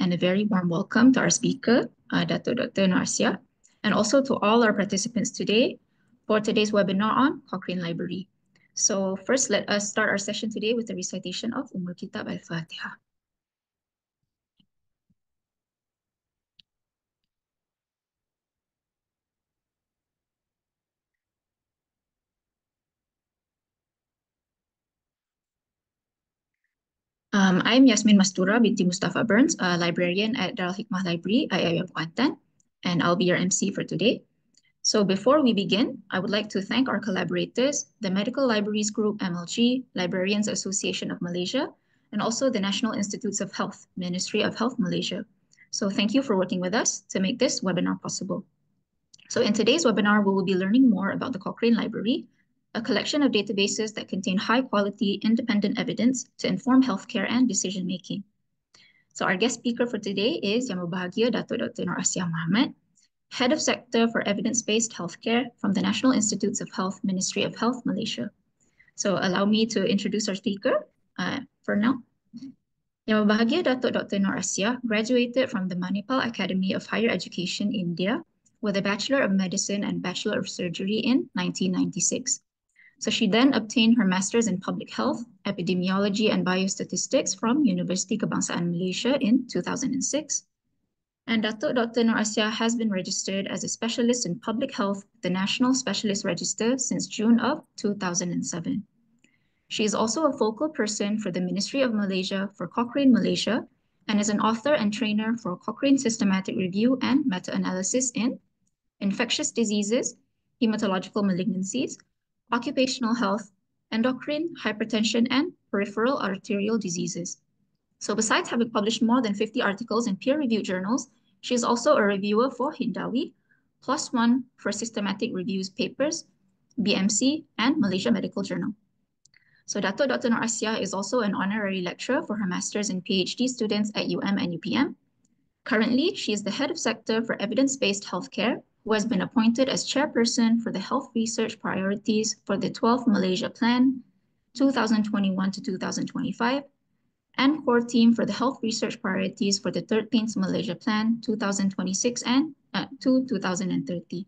and a very warm welcome to our speaker, Dr. Nur Asia, and also to all our participants today for today's webinar on Cochrane Library. So first, let us start our session today with a recitation of Kitab al-Fatiha. I'm Yasmin Mastura binti Mustafa Burns, a librarian at al-Hikmah Library, IIUM Kuantan, and I'll be your MC for today. So before we begin, I would like to thank our collaborators, the Medical Libraries Group, MLG, Librarians Association of Malaysia, and also the National Institutes of Health, Ministry of Health Malaysia. So thank you for working with us to make this webinar possible. So in today's webinar, we will be learning more about the Cochrane Library, a collection of databases that contain high-quality, independent evidence to inform healthcare and decision-making. So our guest speaker for today is Yang Berbahagia Dato' Dr. Nur Asia Muhammad, Head of Sector for Evidence-Based Healthcare from the National Institutes of Health, Ministry of Health Malaysia. So allow me to introduce our speaker for now. Yang Berbahagia Dato' Dr. Nur Asia graduated from the Manipal Academy of Higher Education, India, with a Bachelor of Medicine and Bachelor of Surgery in 1996. So she then obtained her Master's in Public Health, Epidemiology and Biostatistics from University Kebangsaan Malaysia in 2006. And Dato' Dr. Nur Asia has been registered as a specialist in public health with the National Specialist Register since June of 2007. She is also a focal person for the Ministry of Malaysia for Cochrane Malaysia and is an author and trainer for Cochrane Systematic Review and Meta-Analysis in Infectious Diseases, Hematological Malignancies, Occupational Health, Endocrine, Hypertension, and Peripheral Arterial Diseases. So besides having published more than 50 articles in peer-reviewed journals, she is also a reviewer for Hindawi, +1 for Systematic Reviews Papers, BMC, and Malaysia Medical Journal. So Dato' Dr. Nur Asia is also an honorary lecturer for her master's and PhD students at UM and UPM. Currently, she is the head of sector for evidence-based healthcare, who has been appointed as chairperson for the health research priorities for the 12th Malaysia Plan, 2021 to 2025, and core team for the health research priorities for the 13th Malaysia Plan, 2026 and to 2030.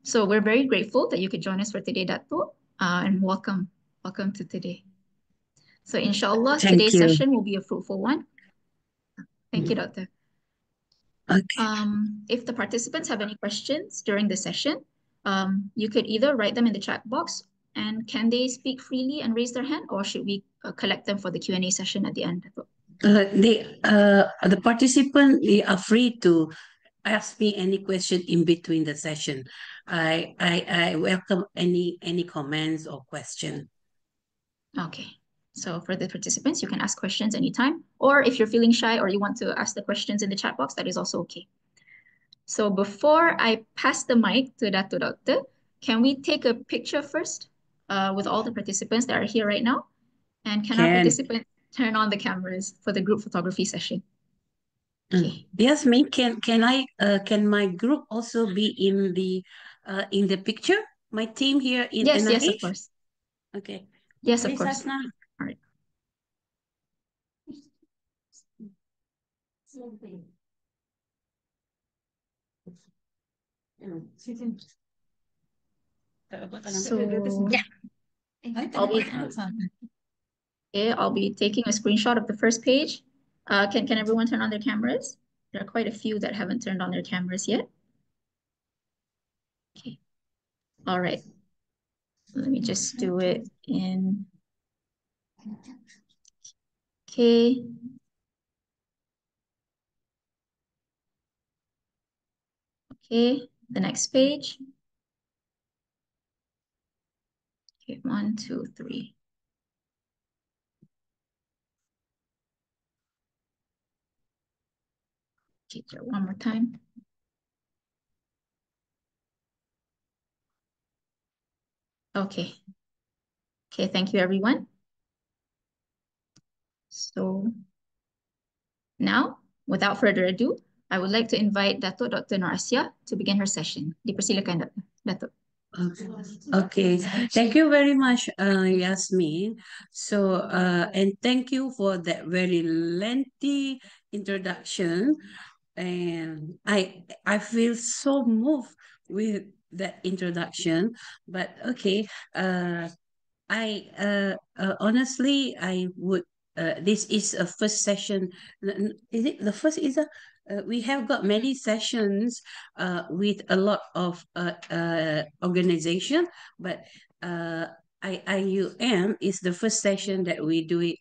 So we're very grateful that you could join us for today, Dato', and welcome to today. So inshallah, today's session will be a fruitful one. Thank you, Doctor. Okay. If the participants have any questions during the session, you could either write them in the chat box, and can they speak freely and raise their hand, or should we collect them for the Q&A session at the end? The participant, they are free to ask me any question in between the session. I welcome any comments or question. Okay. So for the participants, you can ask questions anytime, or if you're feeling shy or you want to ask the questions in the chat box, that is also okay. So before I pass the mic to Dato' Doctor, can we take a picture first with all the participants that are here right now? And can our participants turn on the cameras for the group photography session? Okay. Yes, me. Can my group also be in the picture? My team here in yes, NIH? Yes, of course. Okay. Yes, Please, of course. Hasna. All right. So yeah, I'll be taking a screenshot of the first page. Can everyone turn on their cameras? There are quite a few that haven't turned on their cameras yet. Okay. All right. Let me just do it in. Okay. Okay, the next page. Okay, 1, 2, 3. Okay, one more time. Okay. Okay, thank you, everyone. So now, without further ado, I would like to invite Dato' Dr. Nur Asia to begin her session. Dipersilakan, Dato'. Okay. Okay. Thank you very much, Yasmin. So, and thank you for that very lengthy introduction. And I feel so moved with that introduction. But okay, honestly, I would. This is a first session. Is it the first? Is a we have got many sessions with a lot of organization, but uh, IIUM is the first session that we do it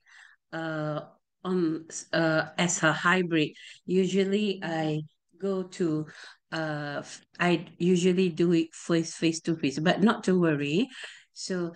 uh, on as a hybrid. Usually, go to I usually do it face to face, but not to worry. So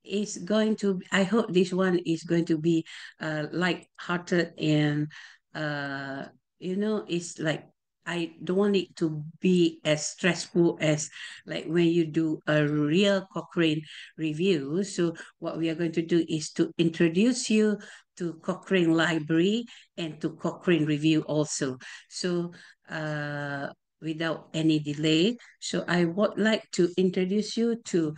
it's going to. I hope this one is going to be light-hearted and uh, it's like I don't want it to be as stressful as like when you do a real Cochrane review. So what we are going to do is to introduce you to Cochrane Library and to Cochrane Review also. So without any delay, so I would like to introduce you to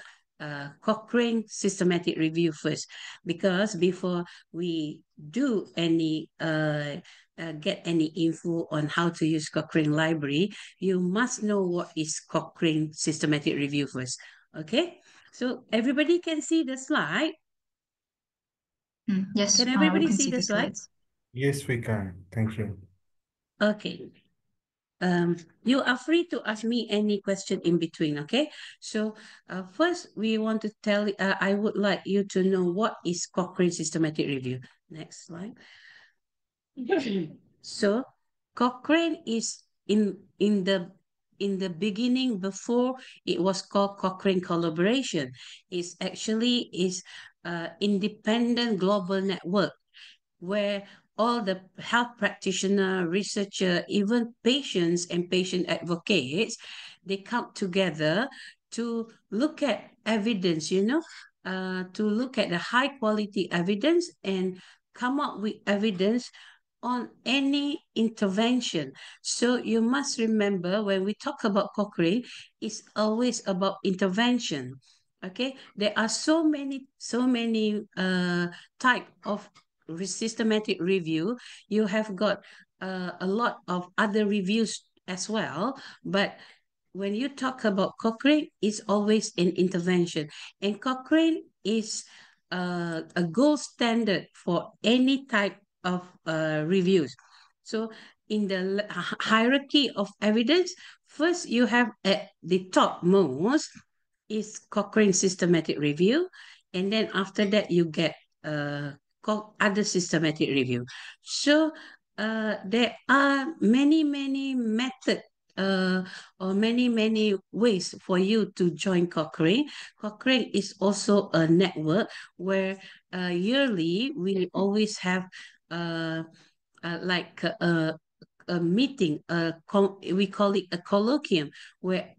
Cochrane Systematic Review first, because before we do any get any info on how to use Cochrane Library, you must know what is Cochrane Systematic Review first. Okay, so everybody can see the slide. Yes, Can we everybody can see see the the slide? slides. Yes, we can. Thank you. Okay. You are free to ask me any question in between, okay? So first, we want to tell, I would like you to know what is Cochrane Systematic Review. Next slide. So Cochrane is in the beginning, before it was called Cochrane Collaboration. It's actually is independent global network where all the health practitioner, researcher, even patients and patient advocates, they come together to look at evidence, to look at the high quality evidence and come up with evidence on any intervention. So you must remember when we talk about Cochrane, it's always about intervention. Okay, there are so many type of systematic review. You have got a lot of other reviews as well, but when you talk about Cochrane, it's always an intervention, and Cochrane is a gold standard for any type of reviews. So in the hierarchy of evidence, first you have at the top most is Cochrane Systematic Review, and then after that you get uh, other systematic review. So there are many methods or many ways for you to join Cochrane. Cochrane is also a network where yearly we always have uh, like a meeting, we call it a colloquium, where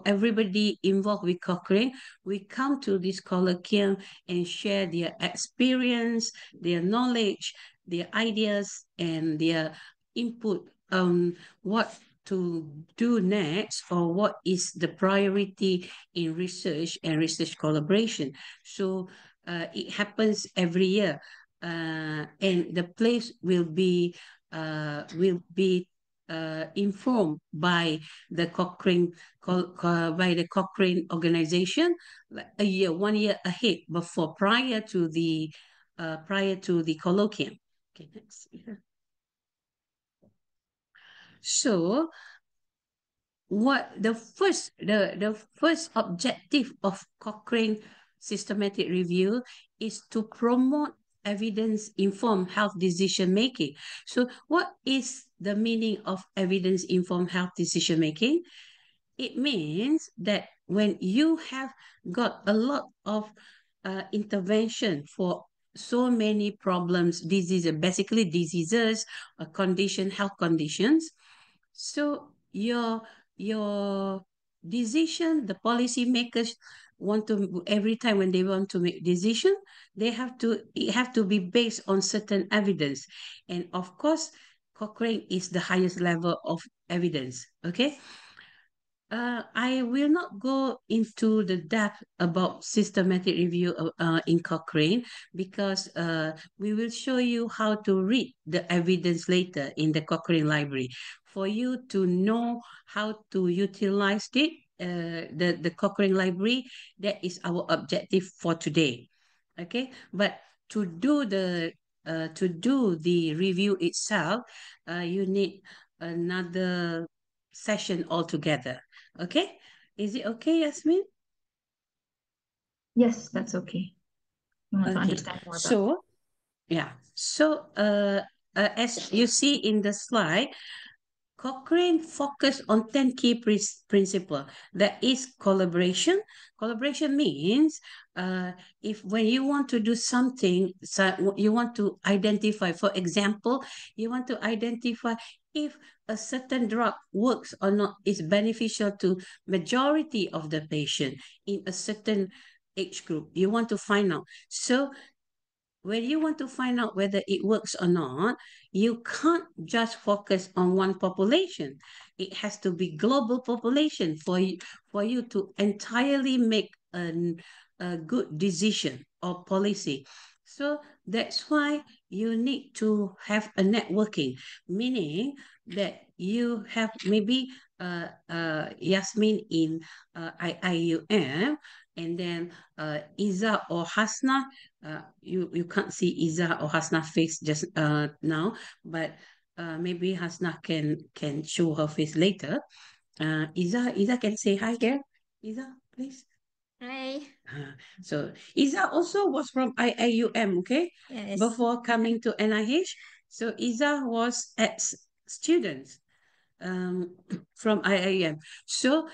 everybody involved with Cochrane, we come to this colloquium and share their experience, their knowledge, their ideas, and their input on what to do next or what is the priority in research and research collaboration. So it happens every year, and the place will be informed by the by the Cochrane organization like a year, 1 year ahead before prior to the colloquium. Okay, next. So what the first objective of Cochrane systematic review is to promote evidence informed health decision making. So what is the meaning of evidence informed health decision making? It means that when you have got a lot of intervention for so many problems, diseases, basically diseases, health conditions, so your decision, the policy makers want to every time when they want to make decision, it have to be based on certain evidence, and of course, Cochrane is the highest level of evidence. Okay, I will not go into the depth about systematic review in Cochrane because we will show you how to read the evidence later in the Cochrane Library. For you to know how to utilize it, the Cochrane Library, that is our objective for today. Okay, but to do the review itself, you need another session altogether. Okay, is it okay, Yasmin? Yes, that's okay. I want to Okay, understand more about. so yeah, so as you see in the slide, Cochrane focused on 10 key principles. That is collaboration. Collaboration means if when you want to do something, so you want to identify, for example, you want to identify if a certain drug works or not, is beneficial to majority of the patient in a certain age group. You want to find out. So when you want to find out whether it works or not, you can't just focus on one population. It has to be global population for you to entirely make a good decision or policy. So that's why you need to have a networking, meaning that you have maybe Yasmin in IIUM, and then Iza or Hasna, you can't see Iza or Hasna face just now, but maybe Hasna can show her face later. Iza can say hi here. Iza, please. Hi. So Iza also was from IIUM, okay? Yes. Before coming to NIH. So Iza was at students um, from IIM. So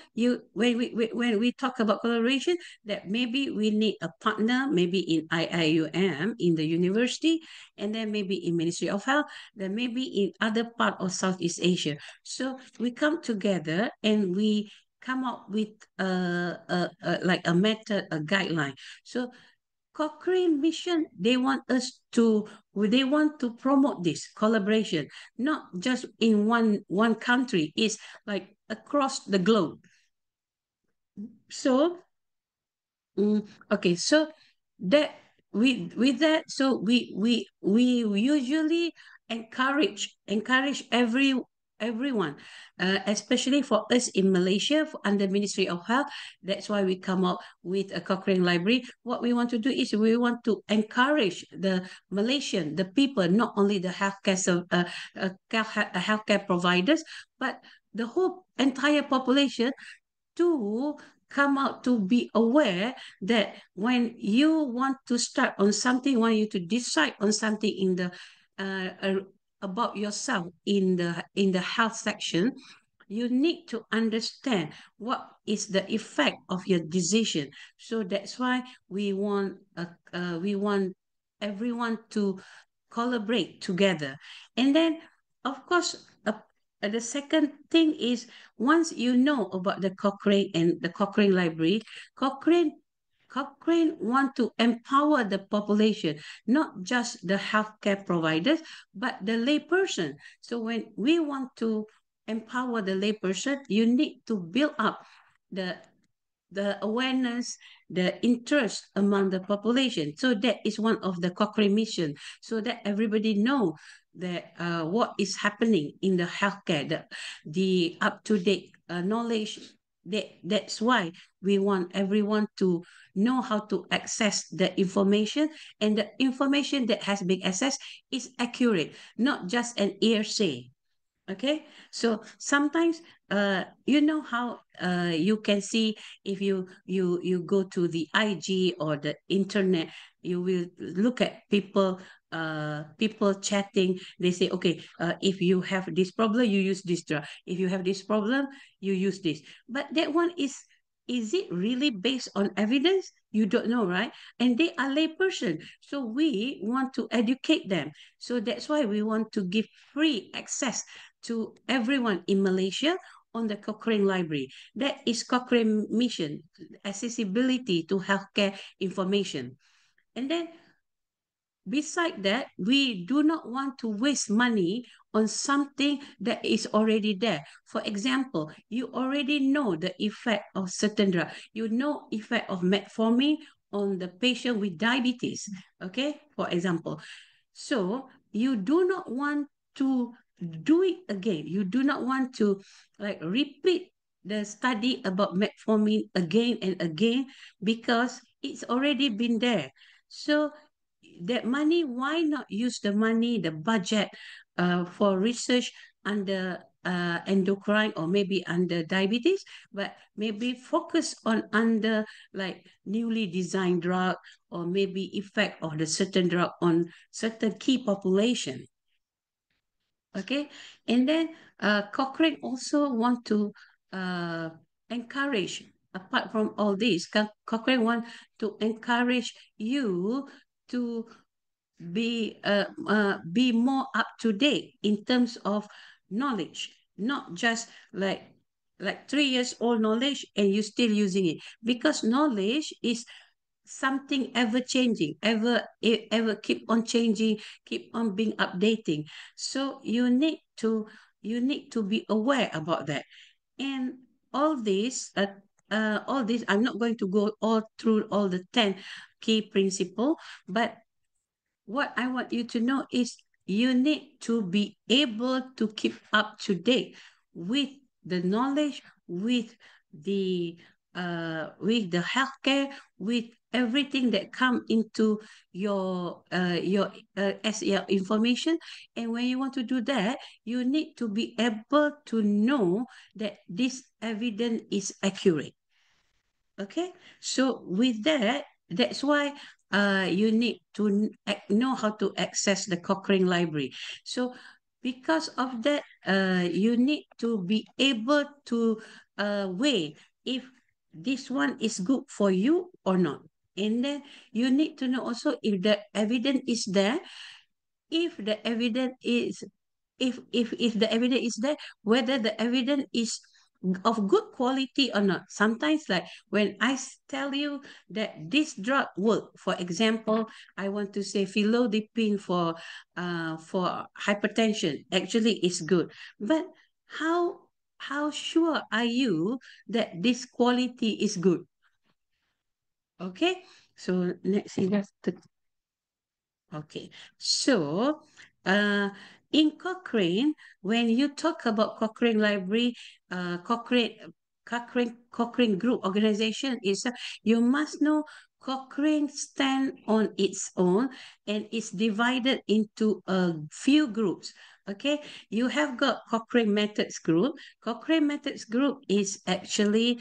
when we talk about collaboration, that maybe we need a partner, maybe in IIUM in the university, and then maybe in Ministry of Health, then maybe in other part of Southeast Asia. So we come together and we come up with like a method, a guideline. So Cochrane mission, they want to promote this collaboration, not just in one country, it's like across the globe. So okay, so that with that, so we usually encourage everyone, especially for us in Malaysia under Ministry of Health. That's why we come up with a Cochrane Library. What we want to do is we want to encourage the Malaysian, the people, not only the healthcare providers, but the whole entire population to come out to be aware that when you want to start on something, when you to decide on something in the about yourself in the health section, you need to understand what is the effect of your decision. So that's why we want everyone to collaborate together. And then of course the second thing is, once you know about the Cochrane and the Cochrane Library, Cochrane want to empower the population, not just the healthcare providers, but the layperson. So when we want to empower the layperson, you need to build up the awareness, the interest among the population. So that is one of the Cochrane mission, so that everybody know that what is happening in the healthcare, the up-to-date knowledge. That's why we want everyone to know how to access the information, and the information that has been accessed is accurate, not just an hearsay. Okay, so sometimes you know how you can see if you go to the IG or the internet, you will look at people chatting. They say, okay, if you have this problem, you use this drug. If you have this problem, you use this. But that one is it really based on evidence? You don't know, right? And they are layperson, so we want to educate them. So that's why we want to give free access to everyone in Malaysia on the Cochrane Library. That is Cochrane mission, accessibility to healthcare information. And then beside that, we do not want to waste money on something that is already there. For example, you already know the effect of certain drug. You know effect of metformin on the patient with diabetes. Okay, for example. So you do not want to do it again. You do not want to like repeat the study about metformin again and again because it's already been there. So that money, why not use the money, the budget for research under endocrine or maybe under diabetes, but maybe focus on under like newly designed drug or maybe effect of the certain drug on certain key population. Okay, and then Cochrane also want to encourage, apart from all this, Cochrane want to encourage you to be more up to date in terms of knowledge, not just like 3 years old knowledge and you still using it, because knowledge is something ever changing, ever keep on changing, keep on being updating. So you need to be aware about that. And all this I'm not going to go all through all the 10 key principle, but what I want you to know is you need to be able to keep up to date with the knowledge, with the healthcare, with everything that come into your as your information. And when you want to do that, you need to be able to know that this evidence is accurate. Okay, so with that, that's why you need to know how to access the Cochrane Library. So because of that, you need to be able to weigh if this one is good for you or not. And then you need to know also if the evidence is there, if the evidence is if the evidence is there, whether the evidence is of good quality or not. Sometimes like when tell you that this drug work, for example, I want to say philodipine for hypertension actually is good, but how sure are you that this quality is good? Okay, so let's see, that's the okay, so uh, in Cochrane, when you talk about Cochrane Library, Cochrane Group organization is you must know Cochrane stand on its own and is divided into a few groups. Okay, you have got Cochrane Methods Group. Cochrane Methods Group is actually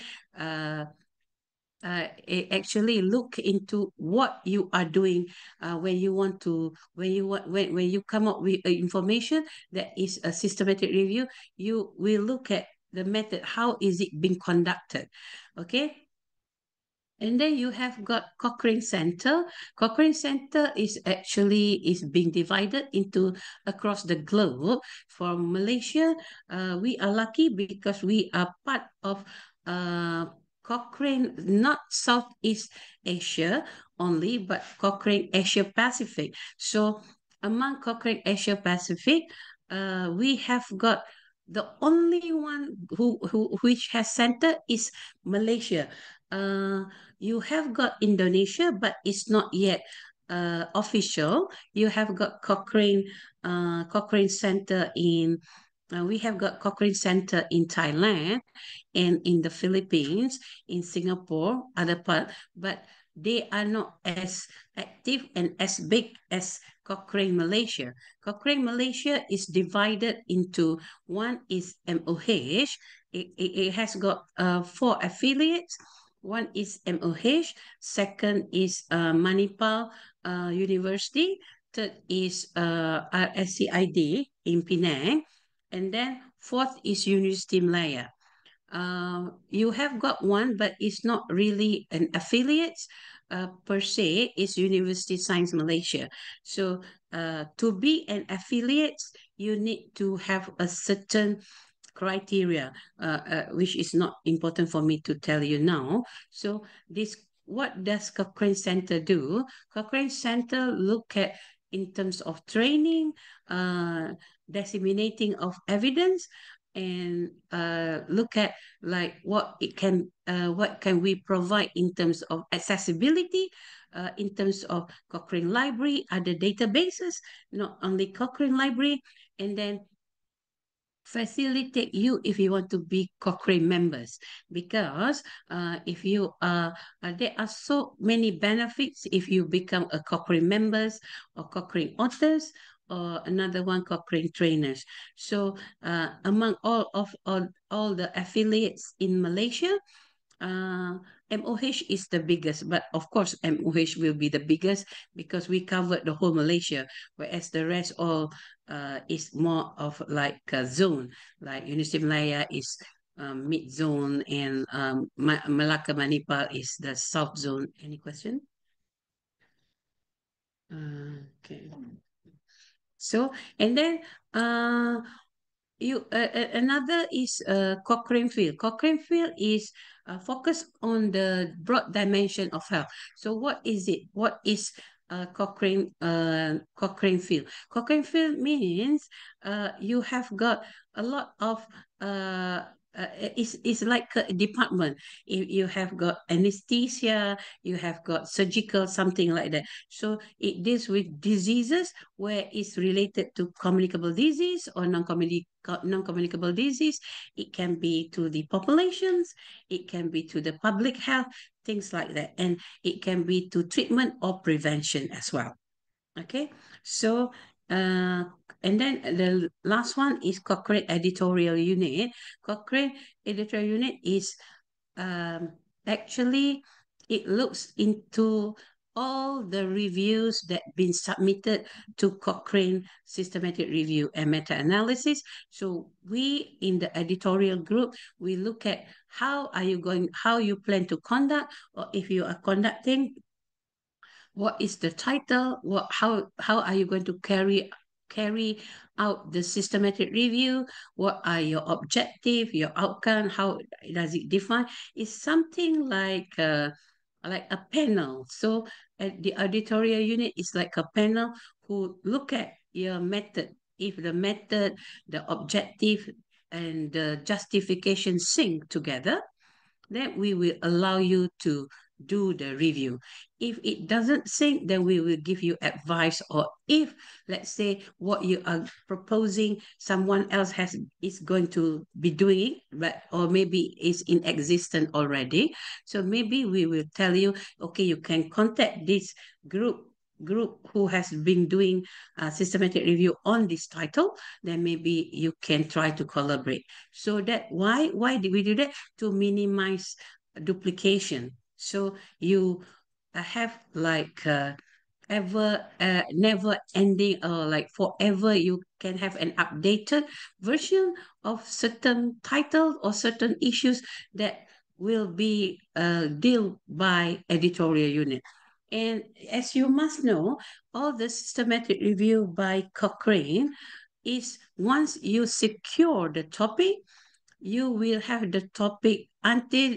actually look into what you are doing when you want to when you come up with information that is a systematic review. You will look at the method, how is it being conducted. Okay, and then you have got Cochrane Center. Cochrane Center is being divided into across the globe. For Malaysia, we are lucky because we are part of Cochrane, not Southeast Asia only, but Cochrane Asia Pacific. So among Cochrane Asia Pacific, we have got the only one which has center is Malaysia. You have got Indonesia, but it's not yet official. You have got Cochrane Center in. We have got Cochrane Center in Thailand and in the Philippines, in Singapore, other part, but they are not as active and as big as Cochrane Malaysia. Cochrane Malaysia is divided into one is MOH. It has got 4 affiliates. One is MOH, second is Manipal University, third is RSCID in Penang, and then fourth is University Malaya. You have got one, but it's not really an affiliate per se. It's University Science Malaysia. So to be an affiliate, you need to have a certain criteria, which is not important for me to tell you now. So what does Cochrane Center do? Cochrane Center look at in terms of training, disseminating of evidence, and look at like what can we provide in terms of accessibility, in terms of Cochrane Library, other databases, not only Cochrane Library, and then facilitate you if you want to be Cochrane members, because if you there are so many benefits if you become a Cochrane members or Cochrane authors or another one Cochrane trainers. So among all the affiliates in Malaysia, MOH is the biggest, but of course MOH will be the biggest because we covered the whole Malaysia, whereas the rest all is more of like a zone, like University of Malaya is mid zone, and Malacca Manipal is the south zone. Any question? Okay. So, and then another is Cochrane Field. Cochrane Field is focused on the broad dimension of health. So what is it? What is Cochrane Field? Cochrane Field means you have got a lot of it's like a department. You have got anesthesia, you have got surgical, something like that. So it deals with diseases where it's related to communicable disease or non-communicable disease. It can be to the populations, it can be to the public health, things like that. And it can be to treatment or prevention as well. Okay, so and then the last one is Cochrane Editorial Unit. Cochrane Editorial Unit is actually it looks into all the reviews that been submitted to Cochrane Systematic Review and Meta-Analysis. So we in the editorial group, we look at how you plan to conduct, or if you are conducting, what is the title, how are you going to carry out the systematic review, what are your objective, your outcome, how does it define? It's something like a panel. So the editorial unit is like a panel who look at your method, if the method, the objective, and the justification sync together, then we will allow you to do the review. If it doesn't sync, then we will give you advice, or if, let's say, what you are proposing, someone else is going to be doing, but or maybe is in existence already. So maybe we will tell you, okay, you can contact this group who has been doing a systematic review on this title, then maybe you can try to collaborate. So that why did we do that? To minimize duplication. So you have like never ending, or like forever you can have an updated version of certain titles or certain issues that will be dealt by editorial unit. And as you must know, all the systematic review by Cochrane is once you secure the topic, you will have the topic until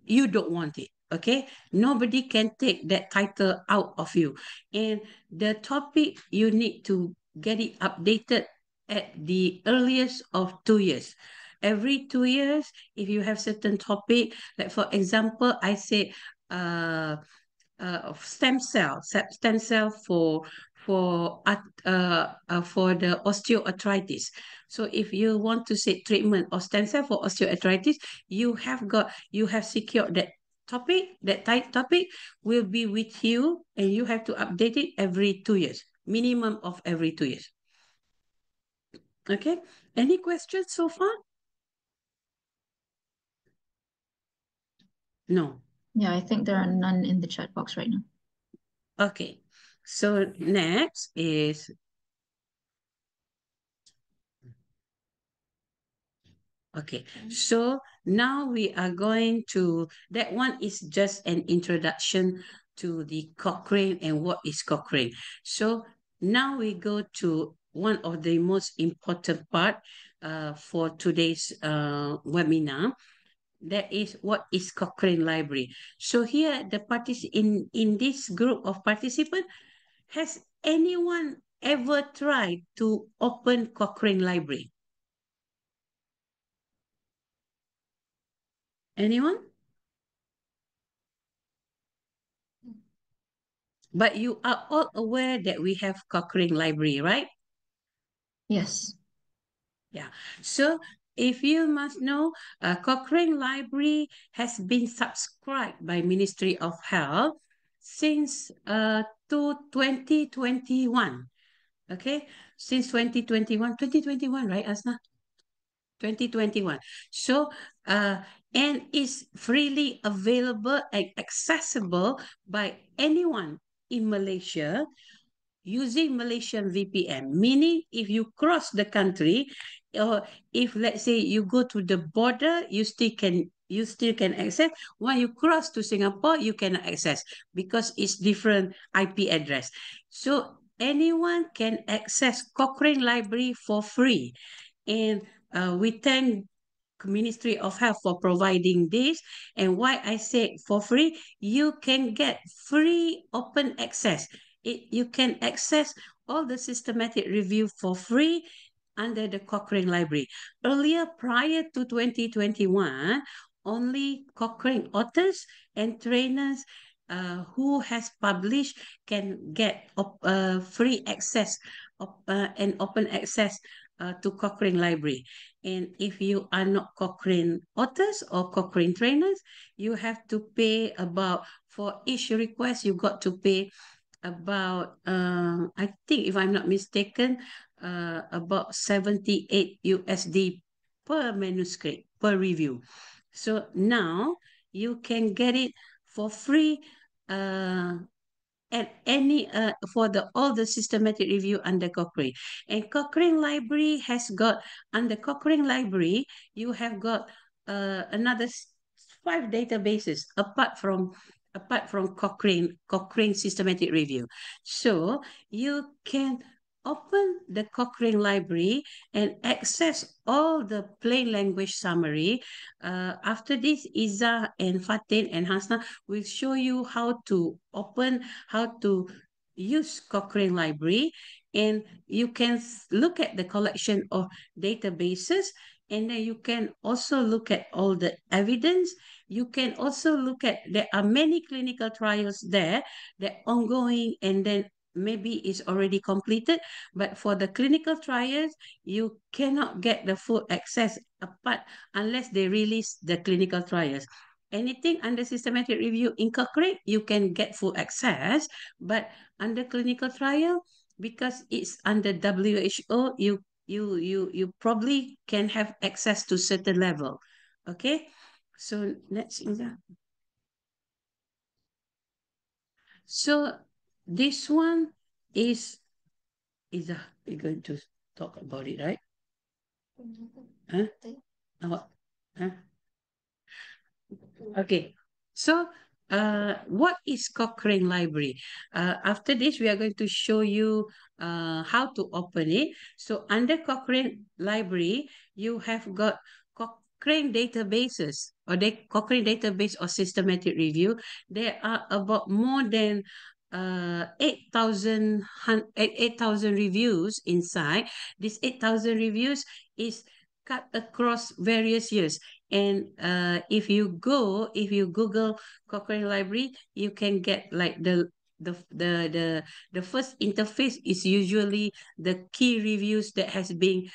you don't want it. Okay, nobody can take that title out of you, and the topic you need to get it updated at the earliest of 2 years. Every 2 years, if you have certain topic, like for example, I say stem cell for the osteoarthritis. So if you want to say treatment of stem cell for osteoarthritis, you have secured that topic. That topic will be with you, and you have to update it every 2 years, minimum of every 2 years. Okay, any questions so far? No. Yeah, I think there are none in the chat box right now. Okay, so next is okay. So now we are going to, that one is just an introduction to the Cochrane and what is Cochrane. So now we go to one of the most important part for today's webinar. That is, what is Cochrane Library. So here, in this group of participants, has anyone ever tried to open Cochrane Library? Anyone? But you are all aware that we have Cochrane Library, right? Yes. Yeah. So if you must know, Cochrane Library has been subscribed by Ministry of Health since to 2021. Okay, since 2021, right, Asna? 2021. So, and is freely available and accessible by anyone in Malaysia using Malaysian VPN, meaning if you cross the country, or if let's say you go to the border, you still can access. When you cross to Singapore, you cannot access because it's different IP address. So anyone can access Cochrane Library for free. And we thank Ministry of Health for providing this. And why I say for free, you can get free open access. You can access all the systematic review for free under the Cochrane Library. Earlier, prior to 2021, only Cochrane authors and trainers who has published can get free access and open access to Cochrane Library. And if you are not Cochrane authors or Cochrane trainers, you have to pay for each request, you got to pay about, I think if I'm not mistaken, about 78 USD per manuscript, per review. So now you can get it for free at any for all the systematic review under Cochrane. And Cochrane Library has got, under Cochrane Library, you have got another 5 databases apart from Cochrane systematic review. So you can open the Cochrane Library and access all the plain language summary. After this, Iza and Fatin and Hasna will show you how to use Cochrane Library, and you can look at the collection of databases, and then you can also look at all the evidence. You can also look at, there are many clinical trials there that ongoing, and then maybe it's already completed, but for the clinical trials, you cannot get the full access apart unless they release the clinical trials. Anything under systematic review in Cochrane, you can get full access, but under clinical trial, because it's under WHO, you probably can have access to certain level. Okay, so let's see that. So this one is we're going to talk about it, right? Huh? What? Huh? Okay. So what is Cochrane Library? After this, we are going to show you how to open it. So under Cochrane Library, you have got Cochrane databases, or the Cochrane database or systematic review. There are about more than 8,000 reviews inside. This 8,000 reviews is cut across various years. And if you Google Cochrane Library, you can get like the first interface is usually the key reviews that has been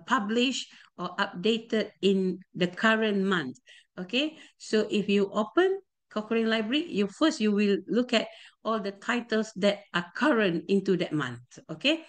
published or updated in the current month. Okay, so if you open Cochrane Library, you will look at all the titles that are current into that month. Okay,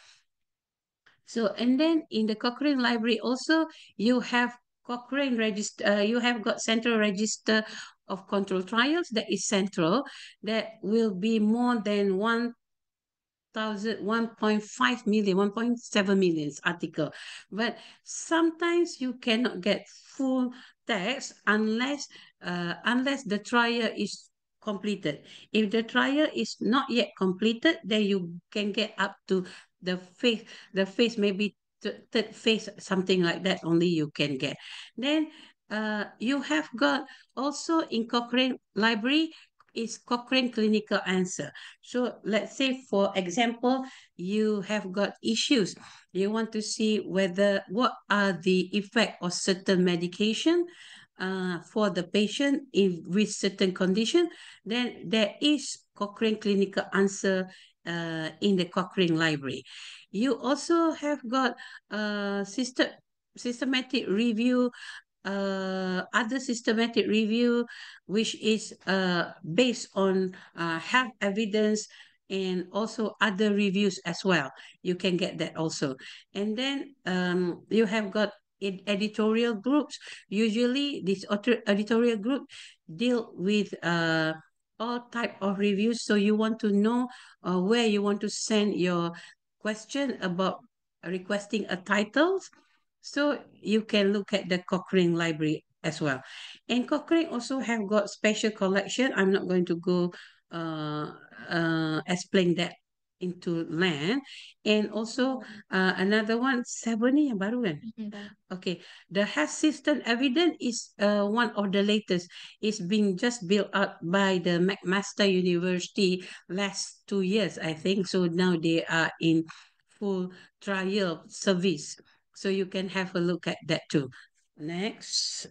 so and then in the Cochrane Library also, you have Cochrane register. You have got central register of control trials that is central. That will be more than 1.5 million, 1.7 million article. But sometimes you cannot get full text unless the trial is completed. If the trial is not yet completed, then you can get up to the phase maybe third phase, something like that only you can get. Then you have got also in Cochrane Library, is Cochrane clinical answer. So let's say, for example, you have got issues. You want to see what are the effect of certain medication for the patient with certain condition, then there is Cochrane clinical answer in the Cochrane Library. You also have got systematic review, other systematic review, which is based on health evidence and also other reviews as well. You can get that also. And then you have got editorial groups. Usually this editorial group deal with all type of reviews. So you want to know where you want to send your question about requesting a title. So you can look at the Cochrane Library as well. And Cochrane also have got special collection. I'm not going to go explain that into land. And also another one, seven ni yang baru kan? Okay, the health system evidence is one of the latest. It's been just built up by the McMaster University last 2 years, I think. So now they are in full trial service. So you can have a look at that too. Next.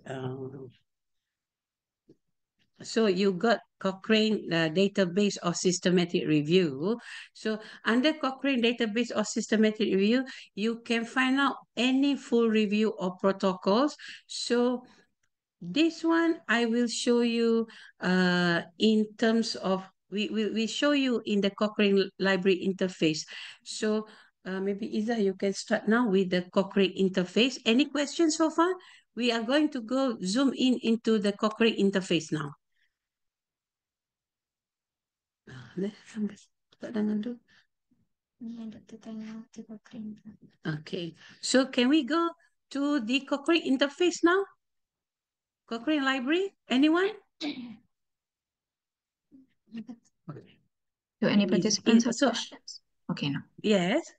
So you got Cochrane database of systematic review. So under Cochrane database of systematic review, you can find out any full review of protocols. So this one I will show you in terms of, we show you in the Cochrane Library interface. So maybe Iza, you can start now with the Cochrane interface. Any questions so far? We are going to go zoom in into the Cochrane interface now. Okay, so can we go to the Cochrane interface now? Cochrane Library, anyone? Do any participants have questions? Okay, no. Yes.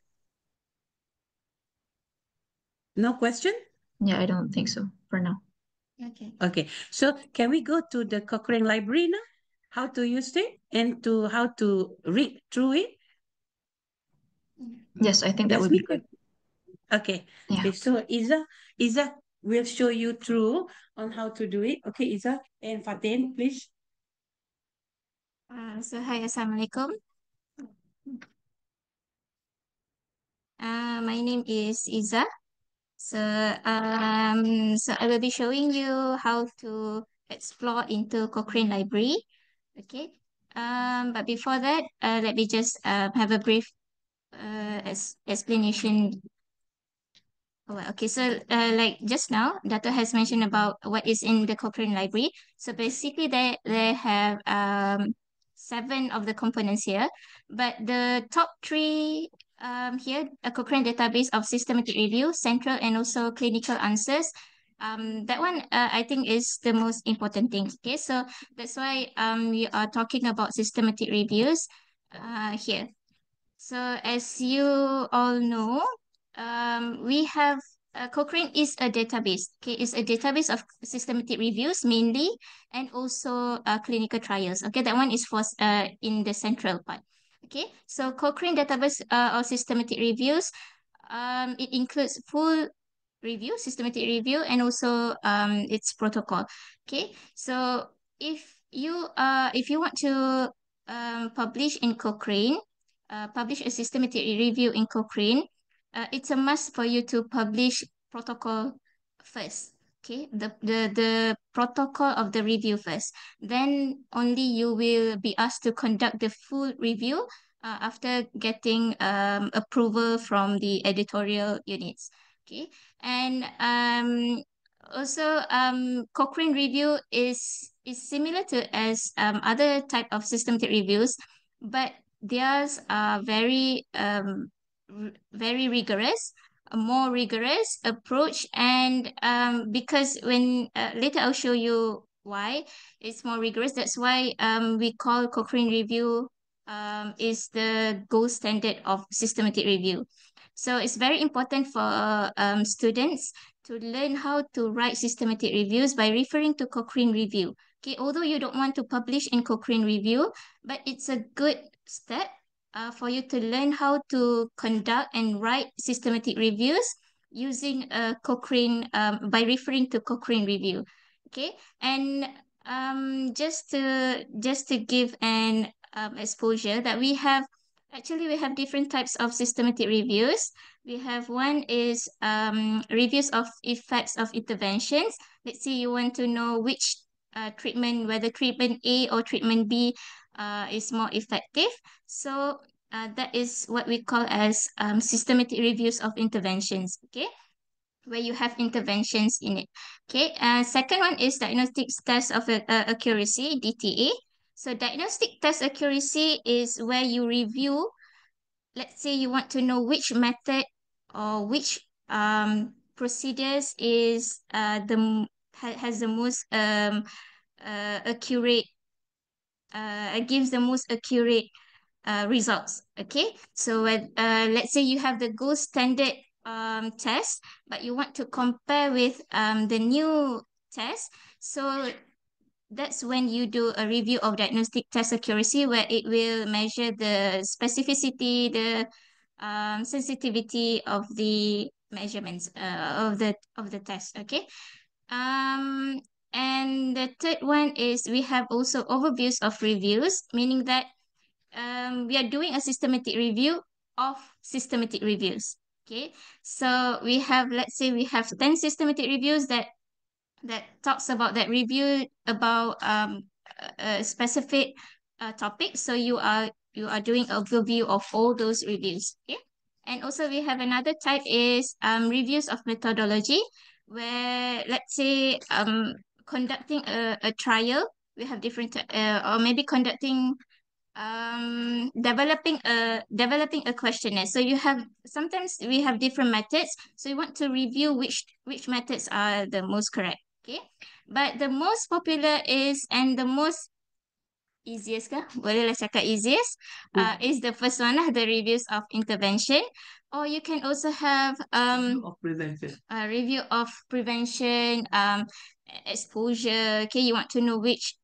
No question? Yeah, I don't think so for now. Okay. Okay, so can we go to the Cochrane Library now? How to use it and to how to read through it? Yes, I think that would be good. Okay. Yeah. Okay, so Iza will show you through on how to do it. Okay, Iza and Fatin, please. So hi, Assalamualaikum. My name is Iza. So I will be showing you how to explore into Cochrane Library. Okay. But before that, let me just have a brief explanation. Oh, okay, so like just now, Dato has mentioned about what is in the Cochrane Library. So basically, they have 7 of the components here, but the top 3 here, a Cochrane database of systematic review, central, and also clinical answers. That one I think is the most important thing. Okay, so that's why we are talking about systematic reviews here. So as you all know, we have Cochrane is a database. Okay, it's a database of systematic reviews mainly, and also clinical trials. Okay, that one is for in the central part. Okay, so Cochrane database of systematic reviews. It includes full review, systematic review, and also its protocol. Okay, so if you want to publish in Cochrane, publish a systematic review in Cochrane, it's a must for you to publish protocol first. Okay, the protocol of the review first. Then only you will be asked to conduct the full review after getting approval from the editorial units. Okay, and also Cochrane review is similar to as other type of systematic reviews, but theirs are very rigorous, a more rigorous approach, and because when later I'll show you why it's more rigorous. That's why we call Cochrane review is the gold standard of systematic review. So it's very important for students to learn how to write systematic reviews by referring to Cochrane review. Okay, although you don't want to publish in Cochrane Review, but it's a good step for you to learn how to conduct and write systematic reviews using Cochrane by referring to Cochrane Review. Okay, and just to give an exposure that we have different types of systematic reviews. We have one is reviews of effects of interventions. Let's say you want to know which treatment, whether treatment A or treatment B is more effective. So that is what we call as systematic reviews of interventions. Okay, where you have interventions in it. Okay, second one is diagnostic test of accuracy, DTA. So diagnostic test accuracy is where you review, let's say you want to know which method or which procedures is has the most accurate gives the most accurate results. Okay, so let's say you have the gold standard test, but you want to compare with the new test. So that's when you do a review of diagnostic test accuracy, where it will measure the specificity, the sensitivity of the measurements of the test. Okay. Um, and the third one is we have also overviews of reviews, meaning that we are doing a systematic review of systematic reviews. Okay, so we have, let's say we have 10 systematic reviews that talks about that review about a specific topic. So you are doing a overview of all those reviews. Okay, and also we have another type is reviews of methodology, where let's say conducting a trial. We have different or maybe conducting developing a questionnaire. So you have, sometimes we have different methods, so you want to review which methods are the most correct. Okay, but the most popular is, and the most easiest kah, bolehlah cakap easiest, is the first one lah, the reviews of intervention. Or you can also have Of prevention. review of prevention, exposure. Okay, you want to know which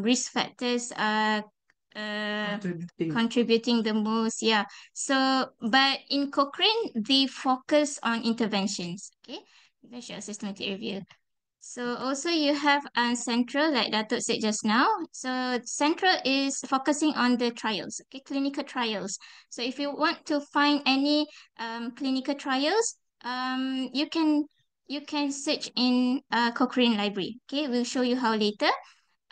risk factors are contributing the most. Yeah. So, but in Cochrane, they focus on interventions. Okay, prevention systematic review. So also you have central, like Datuk said just now. So central is focusing on the trials, okay, clinical trials. So if you want to find any clinical trials, you can search in Cochrane Library. Okay, we'll show you how later.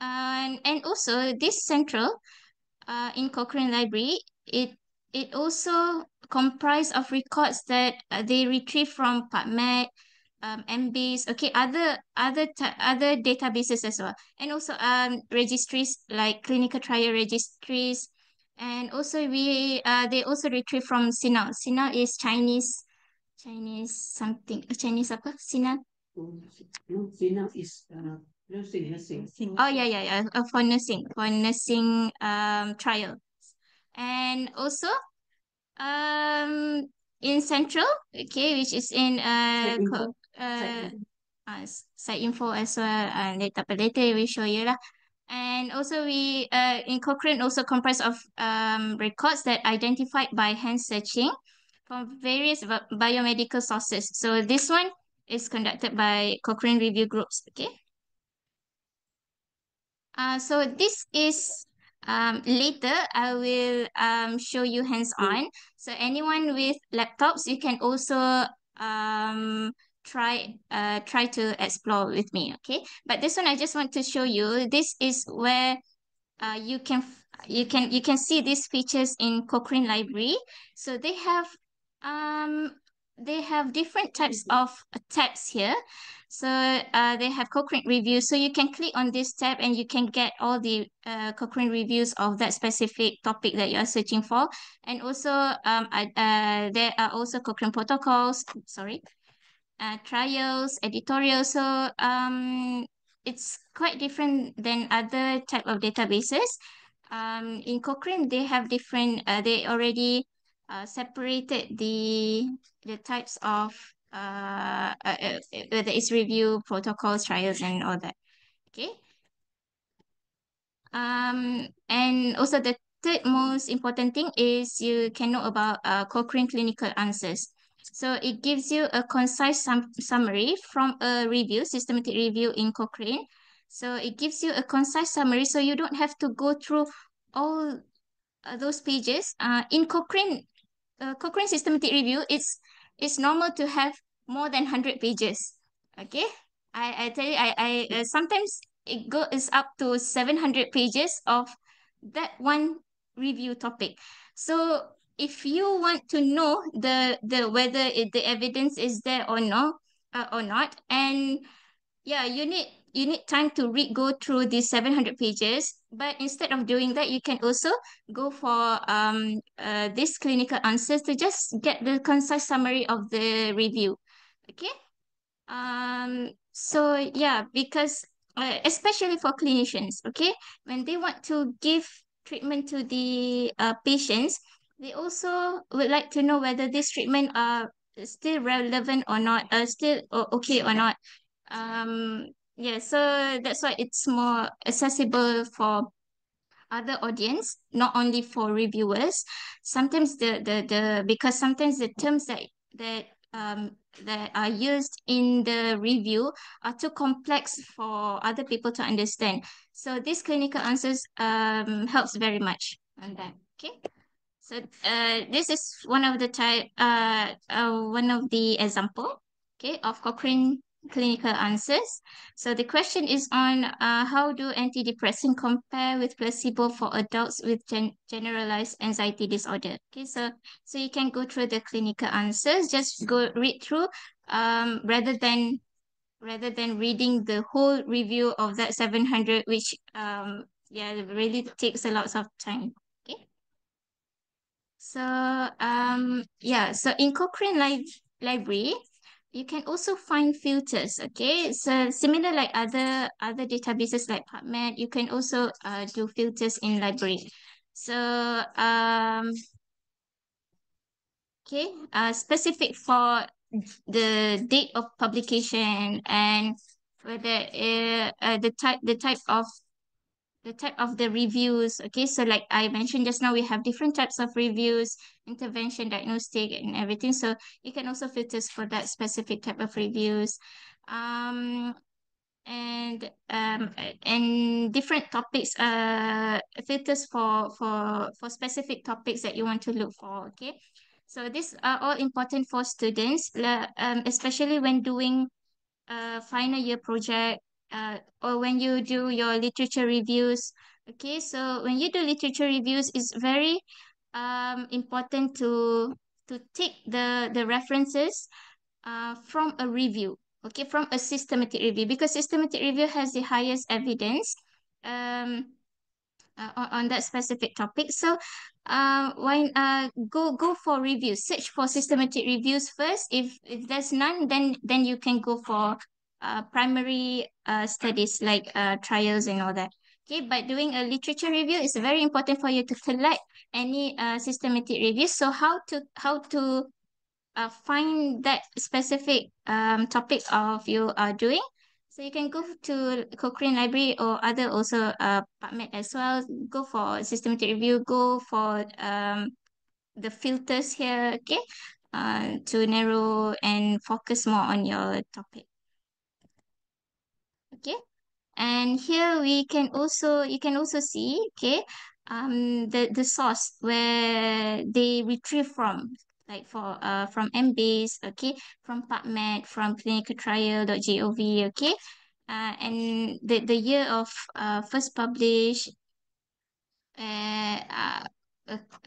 And also this central in Cochrane Library, it also comprise of records that they retrieve from PubMed, MBase, okay, other databases as well, and also registries like clinical trial registries, and also they also retrieve from SINA. SINA is Chinese something, Chinese apa? SINA. No, Sina is nursing. Oh yeah. For nursing trial, and also in Central, okay, which is in site info as well, and later we show you lah. And also we in Cochrane also comprise of records that identified by hand searching from various biomedical sources. So this one is conducted by Cochrane review groups. Okay. So this is later I will show you hands-on. So anyone with laptops, you can also try to explore with me. Okay, but this one I just want to show you. This is where you can see these features in Cochrane Library. So they have different types of tabs here. So they have Cochrane reviews. So you can click on this tab and you can get all the Cochrane reviews of that specific topic that you are searching for. And also there are also Cochrane protocols. Sorry. Trials, editorials. So it's quite different than other type of databases. In Cochrane, they have different. They already separated the types of whether it's review, protocols, trials, and all that. Okay. And also the third most important thing is you can know about Cochrane clinical answers. So it gives you a concise summary from a review, systematic review in Cochrane. So it gives you a concise summary, so you don't have to go through all those pages. In Cochrane systematic review, it's normal to have more than 100 pages. Okay, I tell you, I sometimes is up to 700 pages of that one review topic. So if you want to know the whether the evidence is there or not, and yeah, you need time to go through these 700 pages, but instead of doing that, you can also go for this clinical answers to just get the concise summary of the review. Okay. So yeah, because especially for clinicians, okay, when they want to give treatment to the patients, they also would like to know whether this treatment are still relevant or not, still okay or not. Yeah, so that's why it's more accessible for other audience, not only for reviewers. Sometimes because sometimes the terms that that are used in the review are too complex for other people to understand. So this clinical answers helps very much on that. Okay. So this is one of the example, okay, of Cochrane clinical answers. So the question is on how do antidepressant compare with placebo for adults with generalized anxiety disorder? Okay, so you can go through the clinical answers. Just go read through rather than reading the whole review of that 700, which yeah, really takes a lot of time. Okay. So yeah, so in Library, you can also find filters. Okay, so similar like other databases like PubMed, you can also do filters in library. So okay, specific for the date of publication and whether the type of the reviews. Okay, so like I mentioned just now, we have different types of reviews, intervention, diagnostic, and everything. So you can also filters for that specific type of reviews. Um, and different topics, filters for specific topics that you want to look for. Okay, so these are all important for students, especially when doing final year project, or when you do your literature reviews. Okay, so when you do literature reviews, it's very important to take the references from a review, okay, from a systematic review, because systematic review has the highest evidence um, on that specific topic. So when go for reviews, search for systematic reviews first. If there's none, then you can go for primary studies like trials and all that. Okay, but doing a literature review is very important for you to collect any systematic reviews. So how to find that specific topic of you are doing. So you can go to Cochrane Library or other also PubMed as well. Go for systematic review. Go for the filters here, okay, to narrow and focus more on your topic. Okay, and here you can also see, okay, the source where they retrieve from, like for from Embase, okay, from PubMed, from clinicaltrial.gov, okay, and the year of first published, uh, uh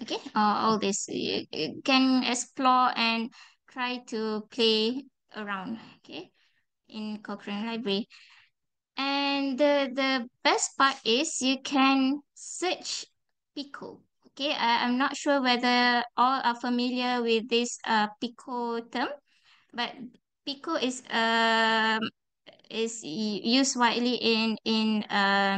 okay, all this you can explore and try to play around, okay, in Cochrane Library. And the best part is you can search PICO. Okay, I'm not sure whether all are familiar with this PICO term, but PICO is used widely in